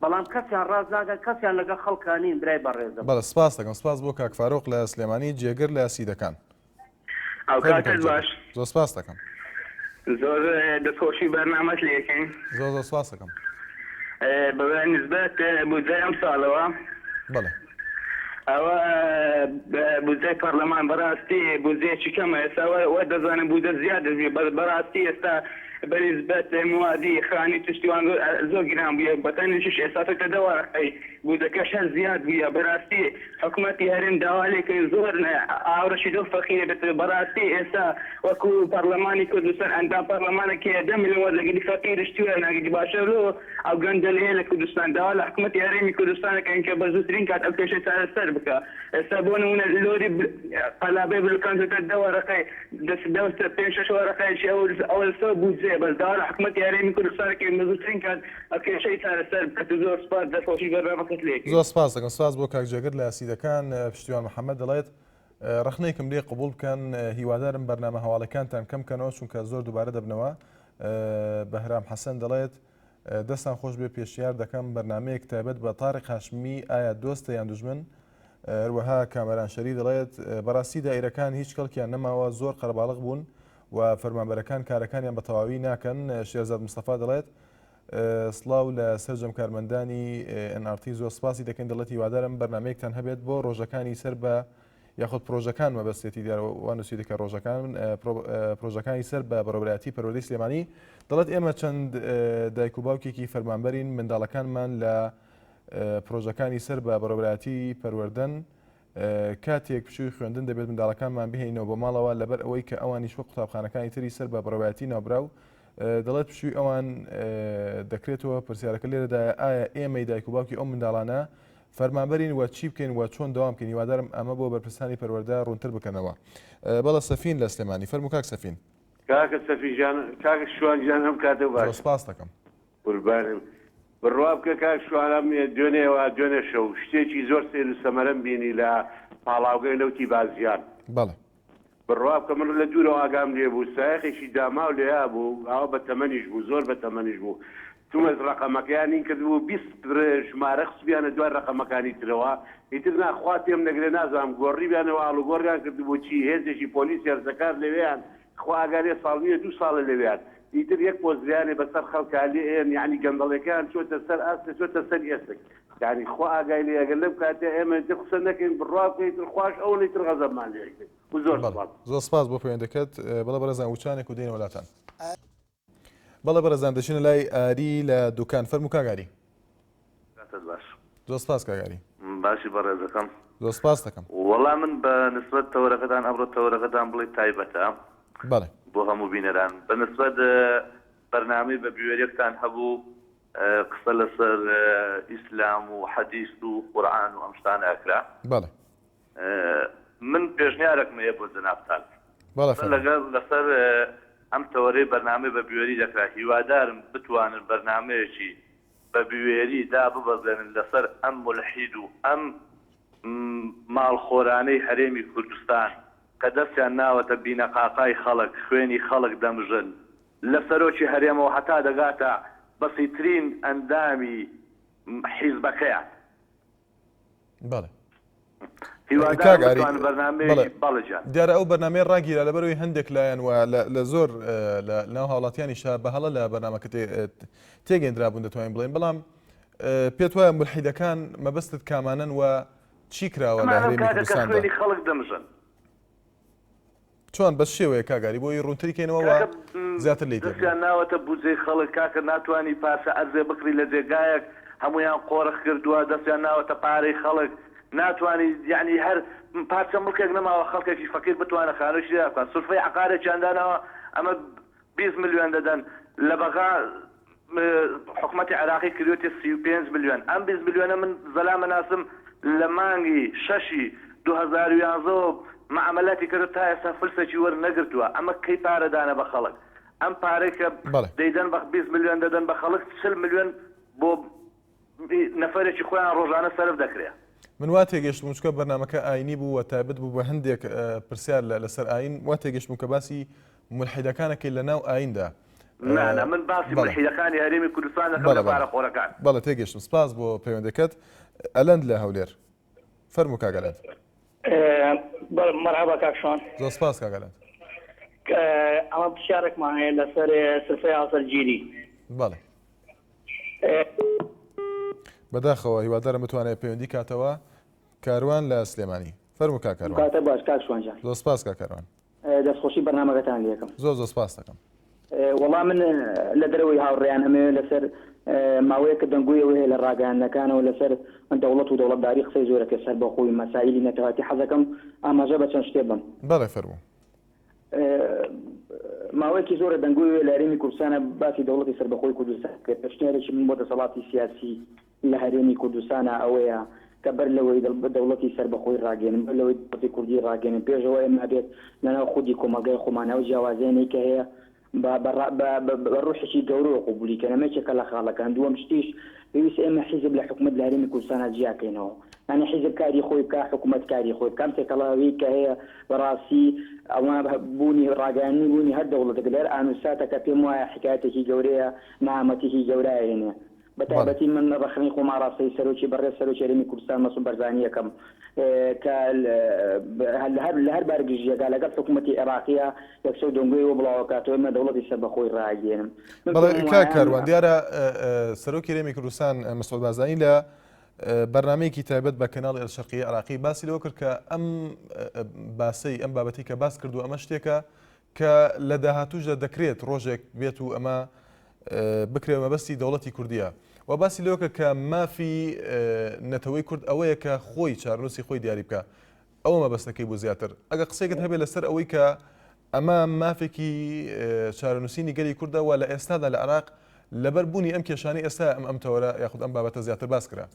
بەڵام کەسیان ڕاز ناگەن کەسیان لەگە خەڵکانین برای بەڕێزم بەڵێ سپاس دەکەم سپاس بۆ کاک فاروق لە سلێمانی جێگر لە سیدەکان ئەو کاتت باش زۆر سپاس دەکەم زۆر دەستخۆشی بەرنامەت لێ یەکەین زۆر سپاس دەکەم بە نسبەت بودجەی ئەم ساڵەوە بەڵێ ئەوە بودجەی پەرلەمان بەڕاستی بودجەیەکی کەمە ئێستا وە دەزانم بودجە زیاد دەبێت بەڕاستی ئێستا بەنسبەت موادی خانی تشتیوان زۆر گران بووە بەتەنیش ئێستا تۆ دەوەڕقەی بودجەکەش زیاد بووە بەڕاستی حکوومەتی هەرێم داوالێکن زۆر ئاوڕەشی دڵ فەقیرە بێت بەڕاستی ئێستا وەکو پەرلەمانی کوردستان ئەندام پەرلەمانێکی 10 میلیۆن وەرزەگری فەقیرش توێ ناگەری باشەرۆ ئەو گەندە لێ لە کوردستان داوا لە حکوومەتی هەرێمی کوردستانەکەن کە بە زووترین کات ئەو کێشەی چارەسەر بکە ئێستا بۆ نمونە لۆری قەلابەی بلوکانزەکە 10 وەرەقەی 5-6 وەرەقەیەکی ئەوە لەسەر بودجێ بەس داوا لە حکوومەتی هەرێمی کوردستانەکەی بە زووترین کات ئەو کێشەی چارەسەر بکە زۆر سپاس دەستخۆشی بەرنامەکەت لێ زۆر سپاس دەکەم سپاس بۆ کاکجێگر لە سیدەکان پشتیوان محەممەد دەڵێت ڕخنەیەکم لێ قبول بکەن هیوادارم بەرنامە هەواڵەکانتان کەم بکەنەوە چونکە زۆر دووبارە دەبنەوە بەهرام حەسەن دەڵێت دەستان خۆش بێ پێشیار دەکەم بەرنامەیەک تایبەت بە تاریق هاشمی ئایا دۆستە یان دوژمن هەروەها کامەران شەری دەڵێت بەڕاستی دائیرەکان هیچ کەڵکیان نەماوە زۆر قەرەباڵغ بوون و فەرمانبەرەکان کارەکانیان بە تەواوی ناکەن شێرزاد مستەفا دەڵێت سڵاو لە سەرجەم کارمەندانی NRT زۆر سپاسی دەکەین دەڵێت هیوادارم بەرنامەیەکتان هەبێت بۆ ڕۆژەکانی سەر بە یاخود پرۆژەکان مەبەستێتی دیارەوانوسی دەکە ڕۆژەکان پرۆژەکانی سەر بە بەڕێوەبەرایەتی پەروەردەی سلێمانی دەڵێت ئێمە چەند دایک و باوکێکی فەرمانبەرین منداڵەکانمان لە پرۆژەکانی سەر بە بەڕێوەبەرایەتی پەروەردەن کاتێک پشووی خوێندن دەبێت منداڵەکانمان بهێنەوە بۆ ماڵەوە لەبەر ئەوەی کە ئەوانیش وەک قوتابخانەکانی تری سەر بە بەڕێوەبەرایەتی ناوبراو دەڵێت پشووی ئەوان دەکرێتەوە پرسیارەکە لێرەدا ئایا ئێمەی دایک و باوکی ئەو منداڵانە فەرمانبەرین وە چی بکەین وە چۆن دەوام بکەین هیوادارم ئەمە بۆ بەرپرسانی پەروەردە ڕوونتر بکەنەوە بەڵە سەفین لە سلێمانی فەرموو کاک سەفین کاکە سەفیجان کاکە شوانجان هەم کاتە باش سپاس دەکەم قوربانم بڕوا بکە کاک شوانم دوێنێەوە دوێنێ شەو شتێکی زۆر سێر و سەمەرەم بینی لە پاڵاوگەی لەوتی بازیان بەڵێ بڕوا بکە من لە دوورەوە ئاگام لێ بوو سایەخێکی داما و لێیا بوو ئەوە بە تەمەنیش بوو زۆر بە تەمەنیش بوو تومەز ڕقەمەکەیانین کردبوو 20 ژمارە خسبیانە دوای ڕقەمەکانی ترەوە ئیتر ناخوا تێم نەگرێ نازانم گۆڕی بیانەوە ئاڵوگۆڕیان کردبوو چی هێزێکی پۆلیس هێرزەکار لەوێیان خوا ئاگارێ ساڵ نیە 2 ساڵە لەوێیان ئیتر یەک پۆزیانێ بەسەر خەڵکا لێن یعنی گەندەڵەکان چۆتە سەر ئاستە چۆتە سەر ئێسک یعنی خوا ئاگای لێ ئەگەر لەم کاتێ ئێمە قسە نەکەین بڕوا بکەیتر خوش ئەو نەیتر غەزەبمان لێ زۆر سپاس بۆ پەیوەندەکەت بەڵە بەرەزان وچانێک و دێنە وڵاتان بەڵە بەرەزان دەچینە لای ئاری لە دوکان فەرموو کاگاری باش زۆر سپاس کاگاری باشی بەڕێزەکەم زۆر سپاس دەکەم وەڵام من بە نسبەت تەوەرەکەتان ئەمڕۆ تەوەرەکەتان بڵێ تایبەتە بەڵێ بۆ هەموو بینەران بە نسبەت بەرنامەی بە بیوێریەکتان هەبوو قسە لەسەر ئیسلام و حەدیث و قورئان و ئەم شتانە ئەکرا بەڵێ من پێشنیارێکم هەیە بۆ جەنابتان لەگەڵ لەسەر ئەم تەوەرەی بەرنامەی بە بیوێری دەکرا هیوادارم بتوانن بەرنامەیەکی بە بیوێری دا ببەزێنن لەسەر ئەم مولحید و ئەم ماڵخۆرانەی هەرێمی کوردستان کە دەستیان ناوەتە بینەقاقای خەڵک خوێنی خەڵک دەمژن لە سەرۆکی هەرێمەوە هەتا دەگاتە بەسیترین ئەندامی حیزبەکەیان بەڵێ دیارە ئەو بەرنامەی ڕاگیرا لەبەرەوەی هەندێک لایەن وە لە زۆر لە ناو هاوڵاتیانیشا بەهەڵە لە بەرنامەکە تێگەیاندرابوون دەتوانین بڵێن بەڵام پێت وایە مولحیدەکان مەبەستت کامانن و چی کراوە لە هەرێمی کوردستاندا خەڵک دەمژن چۆن بەس شێوەیە کاگاری بۆی ڕوونتریکەینەوە و زیاتر لی دەستیان ناوەتە بودجەی خەڵک کاکە ناتوانانی پاسە ئەرزێ بکری لە جێگایەک هەمویان قۆڕخ کردووە دەستیان ناوەتە پارەی خەڵک ناتوانانی یعنی هەر پارچە مڵکێک نەماوە خەڵکێکی فەقیر بتوانە خانوشی داکەن سورفەی عقارێکیاندانەوە ئەمە 20 میلیۆن دەدەن لە بەغا حکوومەتی عراقی کردوێتی 35 میلیۆن ئەم 20 میلیۆنە من زەلامە ناسم لە مانگی 6 2011 معاملاتی کرد تا ئێستا فلسێکی وەرنەگرتووە ئەمە کەی پارەدانە بە خەڵک ئەم پارەی کە دەیدەن بە 20 میلیۆن دەدەن بە خەڵک 40 میلیۆن بۆ نەفەرێکی خۆیان ڕۆژانە سەرف دەکرێت من وا تێگەشتم چکە بەرنامەکە ئاینی بوو و تایبەت بوو بە هەندێک پرسیار لەسەر ئاین وا تێگەشتم کە باسی مولحیدەکانەکەی لە ناو ئایندا نه من باسی مولحیدەکانی هەرێمی کوردستان دەکەم لە پارەخۆرەکان بەڵێ تێگەشتم سپاس بۆ پەیوەندەکەت ئەلەند لە هەولێر فەرموو کاگەلەند مەرحەبا کاکشان زۆر سپاس کاگەلەند ئەمە پرسیارێکمان هەیە لەسەر سرفەی ئاسەرگیری بەڵێ بەداخەوە هیوادارم بتوانێت پەیوەندی کاتەوە کاروان لە سلێمانی فەرموو کاکاروان. کاتە باش کاکشوانجان زۆر سپاس کاکاروان. دەستخۆشی بەرنامەکەتان لێکم. زۆر سپاس دەکەم. وەڵام من لە دەرەوەی هاوڕێیان هەمەوێ لەسەر ماوەیەکە دەنگویەوە هەیە لە ڕاگەیاندنەکانەوە لەسەر دەوڵەت و دەوڵەتداری قسەی زۆرەکە سەر بەخۆی مەسایلی نەتەواتی حەزەکەم ئاماژە بە چەند شتێ بم. بەڵێ فەرموو. ماوەیەکی زۆرە دەنگوی لە هەرێمی کوردستانە باسی دەوڵەتی سەربەخۆی کوردستان کرد. پێشنیارێکی من بۆ دەسەڵاتی سیاسی لە هەرێمی کوردستانە ئەوەیە کە بەر لەوەی دەوڵەتی سەربەخۆی ڕاگەێنن بەر لەوەی دەوڵەتی کوردی ڕاگەێنن پێشەوە ئێمە بێت لەناو خودی کۆمەلگای خۆمانەوە جیاوازێنی کە هەیە بە ڕوحێکی گەورەوە قبولی کەنەمەیەکێکە لە خاڵەکان. دووەم شتیش پێویست ئێمە حیزب لە حکومەت لە هەرێمی کوردستانە جیاکەینەوە. یعنی حیزب کاری خۆی بکە حکومەت کاری خۆی بکەم تێکەڵاوی کە هەیە بەڕاستی ئەوە بوونی ڕاگەیاندنی بوونی هەر دەوڵەتێک لەر ئانووساتەکە پێم وایە حکایەتێکی گەورەیە نامەتێکی گەورەیە هێنێ. بەتایبەتی من ڕخنی خۆما ڕاستەی سەرۆکی بەڕێز سەرۆکی هەرێمی کوردستان مەسوود بەرزانی یەکەم کە لە هەر بارگژیەکە لەگەڵ حکوومەتی عێراقیە یەکسە دۆنگۆیەوە بڵاوکاتەوە ئێمە دەوڵەتی سەربەخۆی ڕاگەێنم. بەڵێ کاروان دیارە سەرۆکی هەرێمی کوردستان مەسعود بارزانی لە بەرنمەیەکی تایبەت بە کەناڵی ئەلشەرقیە عێراقی باسی لەوە کرد کە ئەم باسەی ئەم بابەتی کە باس کردو ئەمە شتێکە کە لە داهاتووشدا دەکرێت ڕۆژێک بێت و ئەمە بکرێت مەبەستی دەوڵەتی کوردیە و باسی لەوە کرد کە مافی نەتەوەی کورد ئەوەیە کە خۆی چارنووسی خۆی دیاری بکە ئەوە مەبەستەکەی بۆ زیاتر ئەگە قسەیەکت هەبێت لەسەر ئەوەی کە ئەمە مافێکی چارەنووسینی گەلی کوردەوە لە ئێستادا لە عێراق لەبەر بوونی ئەم کێشانی ئێستا ئەم تەوەرە یاخود ئەم بابەتە زیاتر باس کرا.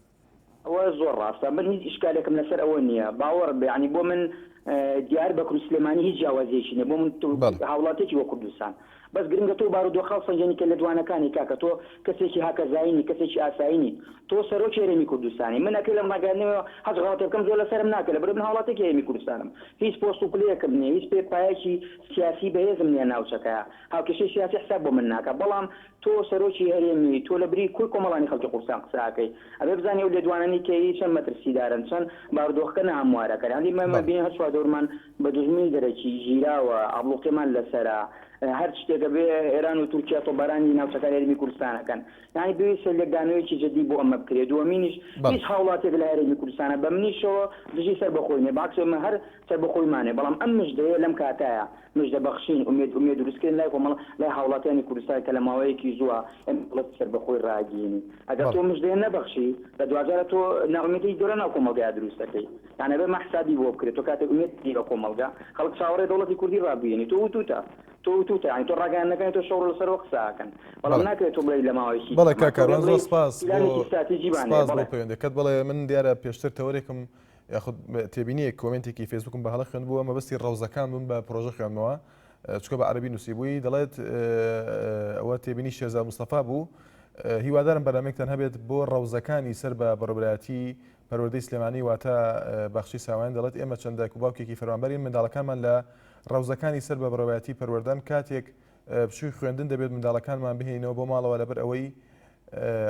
ئەوە زۆر ڕاستە من هیچ ئیشکالێکم لەسەر ئەوە نییە باوەڕ یعنی بۆ من دیار بە کوردی سلێمانی هیچ جیاوازیەکی نیە بۆ من هاوڵاتێکی وە کوردستان بەس گرنگە تۆ بارودۆخە سەنجێنی کە لە دوانەکانی کاکە تۆ کەسێکی هاکەزایینی کەسێکی ئاسایینی تۆ سەرۆکی هەرێمی کوردستانی من ئەکرێ لەم ڕاگەاندنەوە هەز غەڵەتێ بکەم زۆر لەسەرم ناکە لەبەر من هاوڵاتێکی هەرێمی کوردستانم هیچ پۆست و پلەیەکم نییە هیچ پایەکی سیاسی بەهێزم نییە ناوچەکەیە هاوکێشەی سیاسی حساب بۆ من ناکە بەڵام تۆ سەرۆکی هەرێمی تۆ لە بری کوی کۆمەڵانی خەڵکی کوردستان قسەکەی ئەبێ بزانێ و لە دوانانی کەی چەند مەترسیدارن چەند بارودۆخەکە ناهەموارەکە هەندی مەمە بینی هەر سوادۆرمان بە دوژمنی دەرەکی ژیراوە ئابڵوقیمان لەسەرە هەر شتێکە بێ ئێران و تورکیا تۆبارانی ناوچەکان هەرێمی کوردستانەکەن یعنی پێویستە لێکدانەوەیەکی جدی بۆ ئەمە بکرێت دووەمینیش هیچ هاوڵاتێک لە هەرێمی کوردستانە بە منیشەوە دژی سەربەخۆی نیە باکسێمە هەر سەربەخۆیمانێ بەڵام ئەم مژدەیە لەم کاتایە مژدە بەخشین ئومێد دروستکردن لای کۆمەڵ لای هاوڵاتیانی کوردستان کە لە ماوەیەکی زووە ئەم وڵات سەربەخۆی ڕاگەیەنی ئەگەر تۆ مژدەیە نەبەخشی لە دوجارە تۆ ناومێدی گەورە ناو کۆمەلگا دروستەکەی یانە بێ مەحسابی بۆ بکرێت تۆ کاتێک ئومێدی لە کۆمەلگا خەڵک چاوەڕێ دەوڵەتی کوردی ڕابگەیەنی تۆ توتە یعنی تۆ ڕاگەیاندنەکانی تۆ شەڕ لەسەرەوە قساکەن بەڵام ناکرێت تۆ بڵێ لە ماوەیەکی بەڵێ کاکاروان زۆر سپاس بۆ پەیوەندیەکەت بەڵێ من دیارە پێشتر تەوەرێکم یاخود تێبینی کۆمنتێکی فێسبووکم بە هەڵە خوێندبووە مەبەستی ڕەوزەکان بم بە پرۆژە خوێندنەوە چکە بە عەرەبی نووسیبووی دەڵێت ئەوە تێبینی شێرزاد مستەفا بوو هیوادارم بەرنامێکتان هەبێت بۆ ڕەوزەکانی سەر بە بەڕێوەبەرایەتی پەروەردەی سلێمانی واتە بەخشی ساوایان دەڵێت ئێمە چەند دایک و باوکێکی فەرمانبەرین منداڵەکانمان لە ڕەوزەکانی سەر بە بەڕێوەبەرایەتی پەروەردەن کاتێک بچووی خوێندن دەبێت منداڵەکانمان بهێنەوە بۆ ماڵەوە لەبەر ئەوەی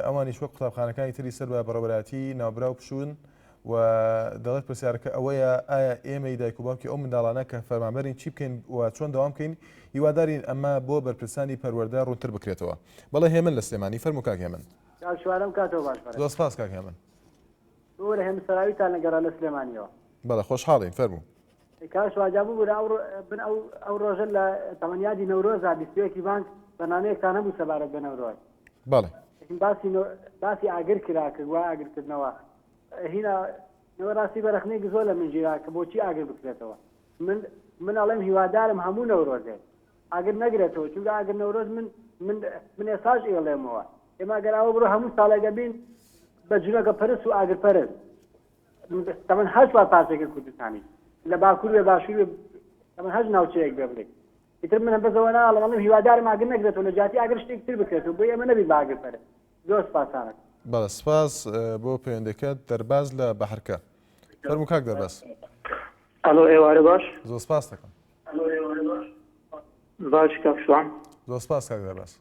ئەوانیش وەک قوتابخانەکانی تری سەر بە بەڕێوەبەرایەتی ناوبراو پشوون و دەڵێت پرسیارەکە ئەوەیە ئایا ئێمەی دایک و باوکی ئەو منداڵانە کە فەرمانبەرین چی بکەین و چۆن دەوام بکەین هیوادارین ئەمە بۆ بەرپرسانی پەروەردە ڕوونتر بکرێتەوە بەڵێ هێمن لە سلێمانی فەرموو کاک هێمن شوارم کاتەوە باش زۆر سپاس کاک هێمن وەرە هێمسەراویتان لەگەڕا لە سلێمانیەوە بەڵێ خۆشحاڵین فەرموو کاش واجابوو بن ئەو ڕۆژە لە تەمەنیادی نەورۆزا بیستوەیەکی بانک بەنامەیەکتان هەبوو سەبارەت بە نەورۆز بەڵێ باسی ئاگر کرا کە گوای ئاگرکردنەوە هینا نەوە ڕاستی بەرەخنەیەکی زۆر لە من ژیرا کە بۆچی ئاگر بکرێتەوە من ئەڵێم هیوادارم هەموو نەورۆزێت ئاگر نەگرێتەوە چونکە ئاگر نەورۆز من ئێساش ئێڵێمەوە ئێمە گەر ئەوە بڕۆ هەموو ساڵێک دەبین بە جوونەکە پەرست و ئاگر پەرست تەمەن هەشت وا پاسێکە کوردستانی لە باکوور بێ باشوور تەمەن هەشت ناوچەیەک بێ بڵێ ئیتر من بەزەوە ناڵەمەڵم هیوادارم ئاگر نەگرێتەوە لە جاتی ئاگر شتێک تر بکرێتەوە بۆ ئێمە نەبی بە ئاگر پەرست زۆر سپاسانە بەڵێ سپاس بۆ پەیوەندەکەت دەرباز لە بەحرکە فەرموو کاک دەرباز ئەلۆ ئێوارە باش زۆر سپاس دەکەم باش کاکشوان زۆر سپاس کاک دەرباز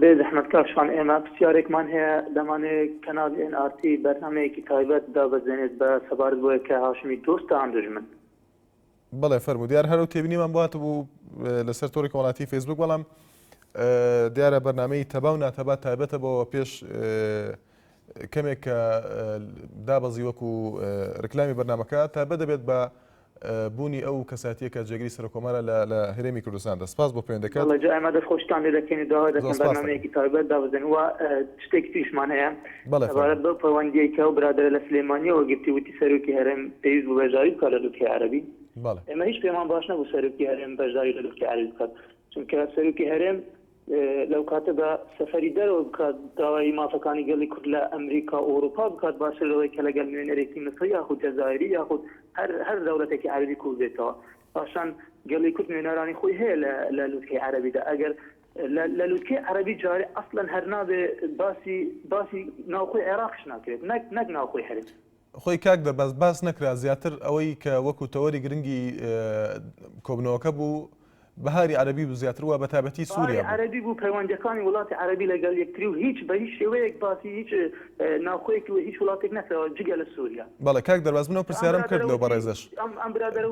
بێ زەحمەت کاکشوان ئێمە پرسیارێکمان هەیە دەمانێت کەناڵ NRT بەرنامەیەکی تایبەت دابەزێنێت بە سەبارەت بۆیە کە هاشمی دۆستە ئەم دژمن بەڵێ فەرموو دیار هەرو تێبینیمان بواتە بوو لەسەر تۆڕی کۆمەڵایەتی فێسبوک بەڵام دیارە بەرنامەی تەبا و ناتەبا تایبەتە بۆ پێش کەمێک کە دابەزی وەکو ڕکلامی بەرنامەکە تا بەدەبێت بە بوونی ئەو کەساتیە کە جێگیری سەرۆکۆمارە لە هەرێمی کوردستاندا. سپاس بۆ پەیوەندەکەت. ئەمە دەستخۆشتان لێ دەکەین داوا دەکەن بەرنامەیەکی تایبەت دابەزێن و شتێکی تویشمان هەیە عبارەت بە پەیوەندیەکە و برادرە لە سلێمانیەوە گرتی وتی سەرۆکی هەرێم پێویست بوو بەشداری بکات لە لوتکەی عەرەبی. ئێمە هیچ پێمان باش نەبوو سەرۆکی هەرێم بەشداری لە لوتکەی عەرەبی بکات، چونکە سەرۆکی هەرێم لەو کاتە بە سەفەری دەرەوە بکات داوای مافەکانی گەڵی کورد لە ئەمریکا و ئەوروپا بکات باشتر لەوەی کە لەگەڵ نوێنەرێکی مەسری یاخود جەزایری یاخود هەر دەوڵەتێکی عەرەبی کوو بێتەوە. پاشان گەڵی کورد نوێنەرانی خۆی هەیە لە لوتکەی عەرەبیدا. ئەگەر لە لوتکەی عەرەبی جارێ ئەسڵەن هەر نابێ باسی ناوخۆی عێراقش ناکرێت نەک ناوخۆی هەرێم. خۆی کاک دەرباز باس نەکرا زیاتر ئەوەی کە وەکو تەوەری گرنگی کۆبنەوەکە بوو بەهاری عەرەبی بوو زیاتر وە بەتابەتی سووریا عەرەبی بوو پەیوەندەکانی وڵاتی عەرەبی لەگەڵ یەکتری و هیچ بە هیچ شێوەیەک باسی هیچ ناوخۆیەکی و هیچ وڵاتێک نەکراوە جگە لە سووریا. بەڵێ کاک دەرباز منەوە پرسیارم کردەوە بەڕێزەش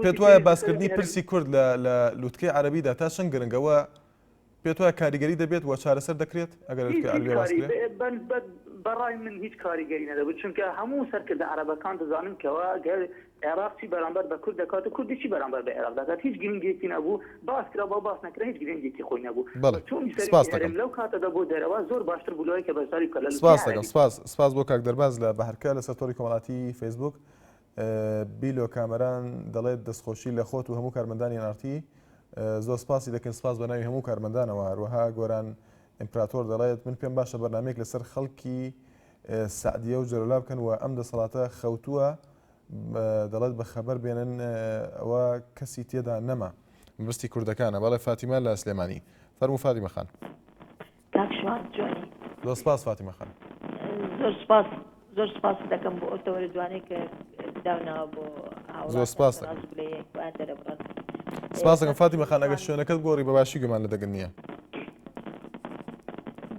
پێت وایە باسکردنی پرسی کورد لە لوتکەی عەرەبیدا تا چەند گرنگەوە پێت وایە کاریگەری دەبێت و چارەسەر دەکرێت ئەگەر عەرەبی باسکرێت؟ بەڕای من هیچ کاریگەری نەدەبێت چونکە هەموو سەرکردە عەرەبەکان دەزانن کەوا گەر عێراق چی بەرامبەر بە کورد دەکات و کوردی چی بەرامبەر بە عێراق دەکات هیچ گرنگێکی نەبوو باسکرا بە باس نەکرا هیچ گرنگێکی خۆی نەبوو. چون سەرکردەم لەو کاتەدا بۆ دەرەوە زۆر باشتر بوو لەوەی کە بەشداری بکات لە سپاس بۆ کاک دەرباز لە بەهەرکە لە سەرۆکی کۆمەڵاتی فەیسبوک بیلۆ کامەران دەڵێت دەستخۆشی لە خۆت و هەموو کارمەندانی نارتی زۆر سپاسی دەکەن سپاس بە ناوی هەموو کارمەندانەوە هەروەها گۆران ئیمپراتۆر دەڵێت من پێم باشە بەرنامەیەک لەسەر خەڵکی سعدیە و جەرەلا بکەن و ئەم دەسەڵاتە خەوتووە دەڵێت بە خەبەر بێنن ئەوە کەسی تێدا نەما مەبەستی کوردەکانە. بەڵێ فاتیمە لە سلێمانی فەرموو فاتیمە خان. زۆر سپاس فاتیمە خان. زۆر سپاس دەکەم بۆ ئەو تەوەرە جوانەی کە داوناوە بۆ زۆر سپاس سپاس دەکەم فاتیمە خان. ئەگەر شوێنەکەت گۆڕی بە باشی گومان لە دەگەن نییە.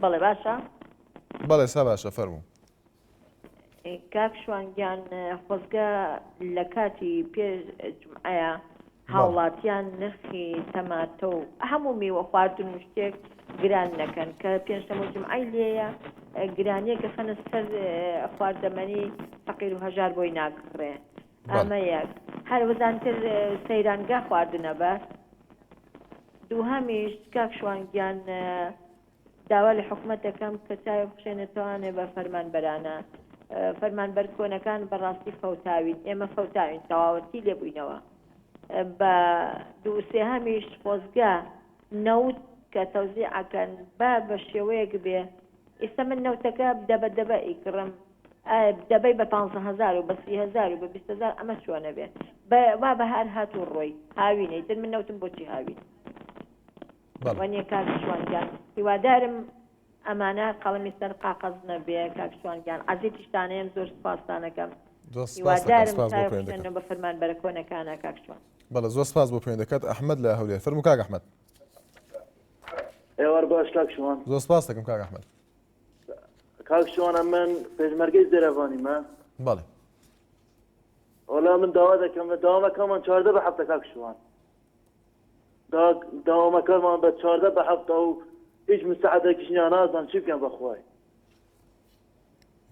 بەڵێ باشە بەڵێ سا باشە فەرموو. کاک شوانگیان خۆزگە لە کاتی پێش جمعەیە هاوڵاتیان نرخی تەماتە و هەموو میوە خواردن و شتێک گران نەکەن کە پێنجشەمە جمعەی لێیە گرانیەکە خەنە سەر خواردەمەنی فەقیر و هەژار بۆی ناگڕێ. ئەمە یەک هەر وەزانتر سەیرانگا خواردنە بە دووهەمیش کاک شوانگیان داوا لە حکومەت دەکەم کە چاوی بخشێنێتوانێ بە فەرمانبەرانە فەرمانبەر کۆنەکان بەڕاستی فەوتاوین ئێمە فەوتاوین تەواوەتی لێبووینەوە. بە دووسێهەمیش خۆزگا نەوت کە تەوزیعەکەن بە شێوەیەک بێ ئێستا من نەوتەکە دەبە ئیکڕم دەبەی بە 15,000 و بە 30,000 و بە 20,000 ئەمە چۆنە بێ وا بە هەر هاتوو ڕۆی هاوینەی تر من نەوتم بۆچی هاوین وەنیە کاک شوانگیان هیوادارم ئەمانە قەڵەمی سەر قاقەز نەبێ. کاک شوانگیان عەزیزی شتانەیەم زۆر سپاسدانەکەم هیوادارم چاوی بە فەرمانبەرە کۆنەکانە کاک شوان. بەڵێ زۆر سپاس بۆ پەیوەندەکەت ئەحمەد لە هەولێر فەرموو کاک ئەحمەد. ئێوار باش کاک شوان. زۆر سپاس دەکەم کاک ئەحمەد. کاک شوانە من پێشمەرگەی زێرەڤانیمە. بەڵێ وەڵا من داوا دەکەم لە داوامەکەمان 14 بە هەفتە کاک شوان داوامەکەمان بە 14 بە هەفتە و هیچ مساعدەکیشیان نازان چی بکەم بەخوای.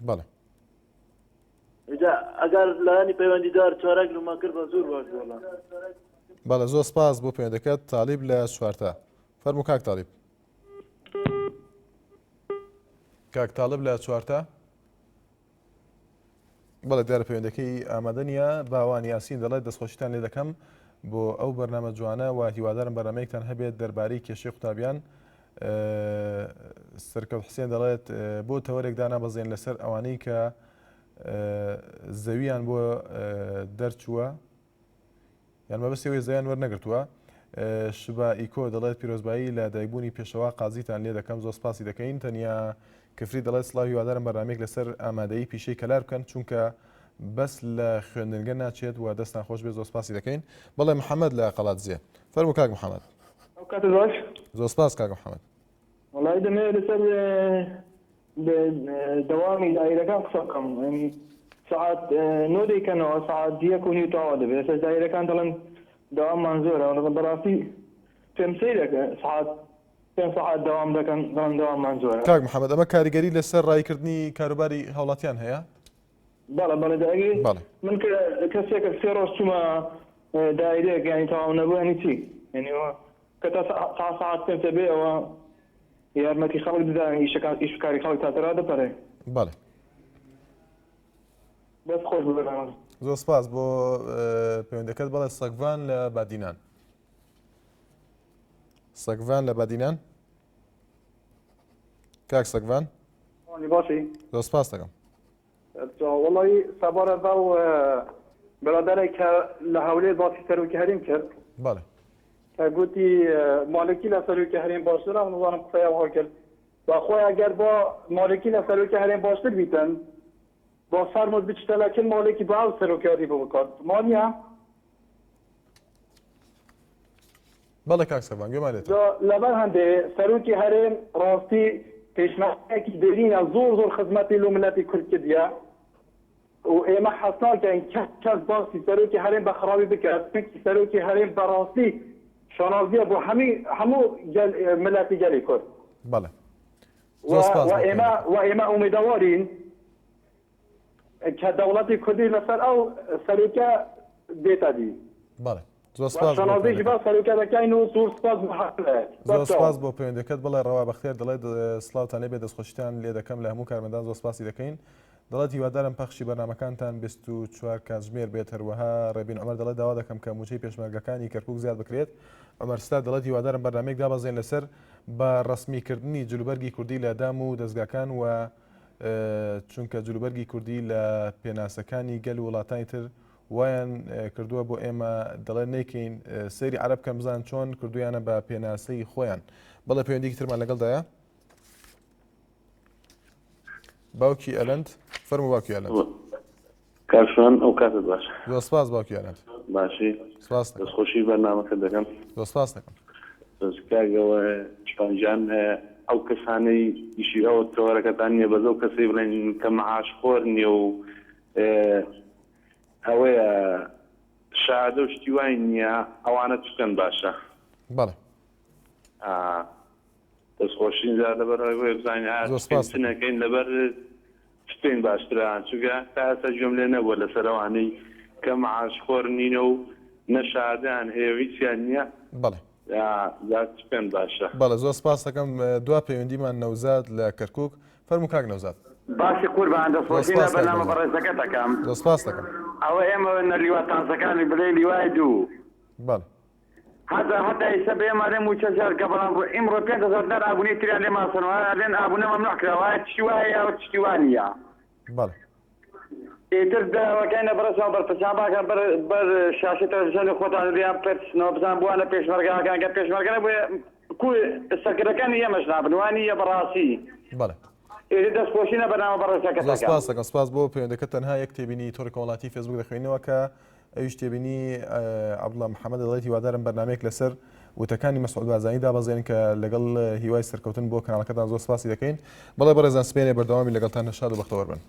بەڵێ ئەگەر لایانی پەیوەندیدار چارەک لوما کرد بە زۆر باش وەڵا. بەڵێ زۆر سپاس بۆ پەیوەندەکەت تالیب لە چوارتە فەرموو کاک تالیب. کاک تاالب لە چوارتە بەڵێ دیارە پەیوەندەکەی ئامادە نیە باوانی یاسین دەڵێت دەستخۆشیتان لێ دەکەم بۆ ئەو بەرنامە جوانە و هیوادارم بەرنامەیەکتان هەبێت دەربارەی کێشەی قوتابیان. سەرکەوت حسێن دەڵێت بۆ تەوەرێک دانابەزێن لەسەر ئەوانەی کە زەویان بۆ دەرچووە یان مەبەستەوەی زەیان وەرنەگرتووە. شبا ئیکۆ دەڵێت پیرۆزبایی لە دایکبوونی پێشەوە قازیتان لێ دەکەم زۆر سپاسی دەکەین. تەنیا کفری دەڵێت سڵاوی هیوادارم بەرنامەیەک لەسەر ئامادەیی پیشەی کەلار بکەن چونکە بەس لە خوێندنگە ناچێت و دەستان خۆش بێ زۆر سپاسی دەکەین. بەڵێ محەممەد لە قەڵاتزیێ فەرموو کاک محەممەد. باش زۆر سپاس کاک محەممەد. وڵای دەمەوێت لەسەر دەوامی دایرەکان قسە بکەم سعات 9 دەیکەنەوە سعات 1:30 تەواو دەبێت لەسەر دایرەکان دەڵێن داوامان زۆرە بەڕاستی پێم سەیرەکە سعات 5 ساعات دوام دەکەن دەواممان زۆرە. کاک محەممەد ئەمە کاریگەری لەسەر ڕایکردنی کاروباری هاوڵاتیان هەیە؟ بەڵێ داگی من کەسێکە 3 ڕۆژ چوومە دایرەیەک ینی تەواو نەبوو هیچی یعنی کە تا ساعات پێ بێ ئەوە یارمەتی خەڵک دەدان ئیشکاری خەڵک تاتەرا دەپەڕێ. بەڵێ بەس خۆش ببێنەوە. زۆر سپاس بۆ پەیوەندەکەت. بەڵێ سەگڤان لە بادینان. سەگڤان لە بادینان؟ کاک سەگڤان؟ باشی؟ زۆر سپاس دەکەم. وڵی سەبارە بە و برادرێک کە لە هەولێر باسی سەرۆکی هەرێم کرد. بەڵێ. کە گوتی مالکی لە سەرۆکی هەرێم باشترە نزانم قسەیان هەڵ کرد. بەخۆی ئەگەر بۆ مالکی لە سەرۆکی هەرێم باشتر بیتن با فرمود بچتەلەکن مالکی بە ئەو سەرۆکیاری بۆ بکات. مانیە؟ بەڵێ کاک سەگڤان گوێمان لێتە. لەبەر هەندێ سەرۆکی هەرێم ڕاستی پێشنهادێکی دێرینە زۆر خزمەتی لۆ ملەتی کورد کردیە و ئێمە حەسناکەین کەس باسی سەرۆکی هەرێم بە خراپی بکات چونکی سەرۆکی هەرێم بەڕاستی شانازیە بۆ هەموو ملەتی گەلی کورد. بەڵێ. و ئێمە ئومێدەوارین کە دەوڵەتی کوردی لەسەر ئەو سەرۆکە دێتە دی. بەڵێ. زۆر سپاس شانازیشی با سەرۆکە دەکەین و زۆر سپاس زۆر سپاس بۆ پەیوەندەکەت. بڵێ ڕەوا بەختێر دەڵێت سڵاوتان لێبێ دەستخۆشیتان لێ دەکەم لە هەموو کارمەندان زۆر سپاسی دەکەین. دەڵێت هیوادارم پەخشی بەرنامەکانتان 24 کاتژمێر بێت. هەروەها ڕێبین عومەر دەڵێت داوا دەکەم کە موچەی پێشمەرگەکانی کەرکووک زیاد بکرێت. عومەر ستار دەڵێت هیوادارم بەرنامەیەک دابەزێن لەسەر بە ڕسمیکردنی جلوبەرگی کوردی لە دام و دەستگاکان و چونکە جلوبەرگی کوردی لە پێناسەکانی گەل و وڵاتانی تر وایان کردووە بۆ ئێمە دەڵێن نەیکەین سەیری عەرەب کەم بزان چۆن کردویانە بە پێناسەی خۆیان. بەڵێ پەیوەندیکی ترمان لەگەڵدایە؟ باوکی ئەلەند فەرموو باوکی ئەلەند. کارشوان ئەو کاتت باش. زۆر سپاس باوکی ئەلەند. باشی دەستخۆشی بەرنامەکە دەکەم. زۆر سپاس دەکەم. کاگەوە چپانجان ئەو کەسانەی ئیشی ئەوە تۆڕەکەتان نییە بەزە و کەسی بڵێن کە مەعاش خۆر نییە و ئەوەیە شادە و شتی وای نییە ئەوانە چکەن باشە. بەڵێ. دەستخۆشین زار لەبەرەوەی بزانینەکەین لەبەر شتین باشتران چونکە تا ئێستا گوێم لێ نەبووە لەسەر ئەوانەی کە مەعاش خۆر نینە و نەشادیان هەیە هیچیان نییە. بەڵێ. پێم باشە. بەڵێ زۆر سپاس دەکەم. دوا پەیوەندیمان نەوزاد لە کەرکووک. فەرموو کاک نەوزاد. باشی قوربان دەستخۆشینە بەرنامە بەڕێزەکە دەکەم. زۆر سپاس دەکەم. ئەوە ئێمە نەلیوە تانسەکانی بڵێ لیوای دوو. بەڵێ. حتى ئێستا بێمە لێم و چەجار کە بەڵام ئیمڕۆ 5,000 دینار ئابوونی تریان لێ ماسنەوە لێن ئابوونە مەمنوع کراوە چی وایە و چی وانە. بەڵێ. ئیتر داواکەینە بەرەسەوە بەرپرسیان باکە بەر شاشەی تەلەڤیزیۆنی خۆتان دیان پرسنەوە بزان بووانە پێشمەرگەکان کە پێشمەرگە بووە کوی سەرکردەکانی ئێمەش نابنوانی یە بەڕاستی. بەڵێ. دەستخۆشینە بەرنامە بەڕێزەکە دەکەم. سپاس دەکەم. سپاس بۆ پەیوەندەکە. تەنها یەک تێبینی تۆڕی کۆمەڵایەتی فێسبوک دەخوێنەوە کە ئەویش تێبینی عەبدوڵڵا محەممەد دەڵێت هیوادارم بەرنامەیەک لەسەر وتەکانی مەسعود بارزانی دابەزێن کە لەگەڵ هیوای سەرکەوتن بۆ کەناڵەکەتان زۆر سپاسی دەکەین. بەڵێ بەڕێزان سپێنێ بەردەوامی لەگەڵتان شاد و بەختەوەر بن.